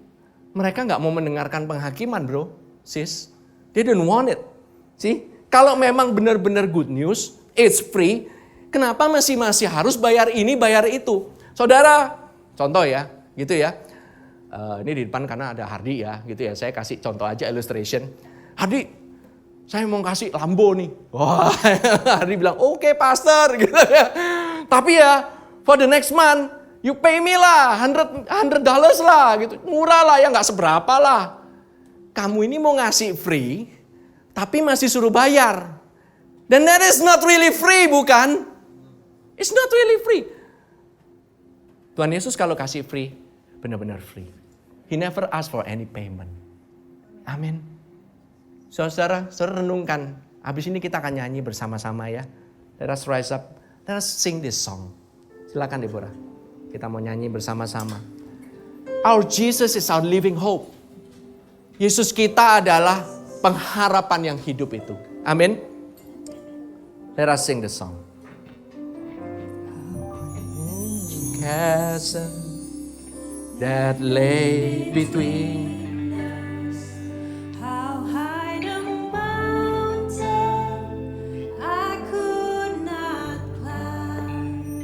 Mereka gak mau mendengarkan penghakiman, bro, sis. They don't want it. See? Kalau memang benar-benar good news, it's free, kenapa masih harus bayar ini, bayar itu? Saudara, contoh ya, gitu ya. Ini di depan karena ada Hardi ya, gitu ya. Saya kasih contoh aja illustration. Hardi, saya mau kasih Lambo nih. Wah, Hardi bilang, oke, pastor, gitu ya. Tapi ya, for the next month, you pay me lah, $100 lah, gitu. Murah lah ya, nggak seberapa lah. Kamu ini mau ngasih free, tapi masih suruh bayar. Dan that is not really free, bukan? It's not really free. Tuhan Yesus kalau kasih free, benar-benar free. He never ask for any payment. Amin. Saudara renungkan. Habis ini kita akan nyanyi bersama-sama ya. Let us rise up. Let us sing this song. Silakan Deborah. Kita mau nyanyi bersama-sama. Our Jesus is our living hope. Yesus kita adalah pengharapan yang hidup itu. Amin. Let us sing the song. Chasm that lay between. How high the mountain I could not climb.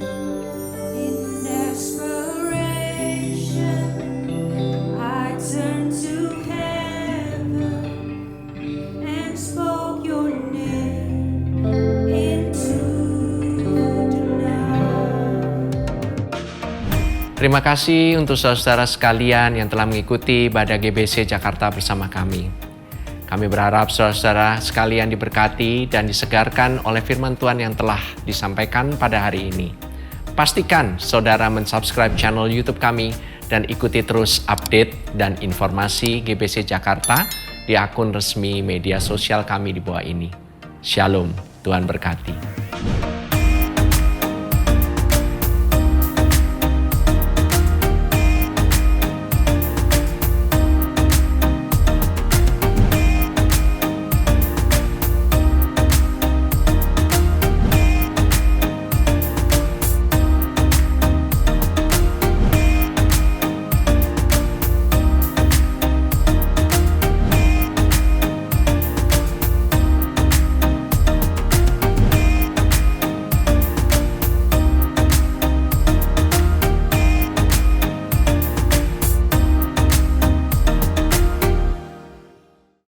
In desperation, I turned to heaven and spoke your name into the night. Terima kasih untuk saudara sekalian yang telah mengikuti ibadah GBC Jakarta bersama kami. Kami berharap saudara sekalian diberkati dan disegarkan oleh firman Tuhan yang telah disampaikan pada hari ini. Pastikan saudara mensubscribe channel YouTube kami dan ikuti terus update dan informasi GBC Jakarta di akun resmi media sosial kami di bawah ini. Shalom, Tuhan berkati.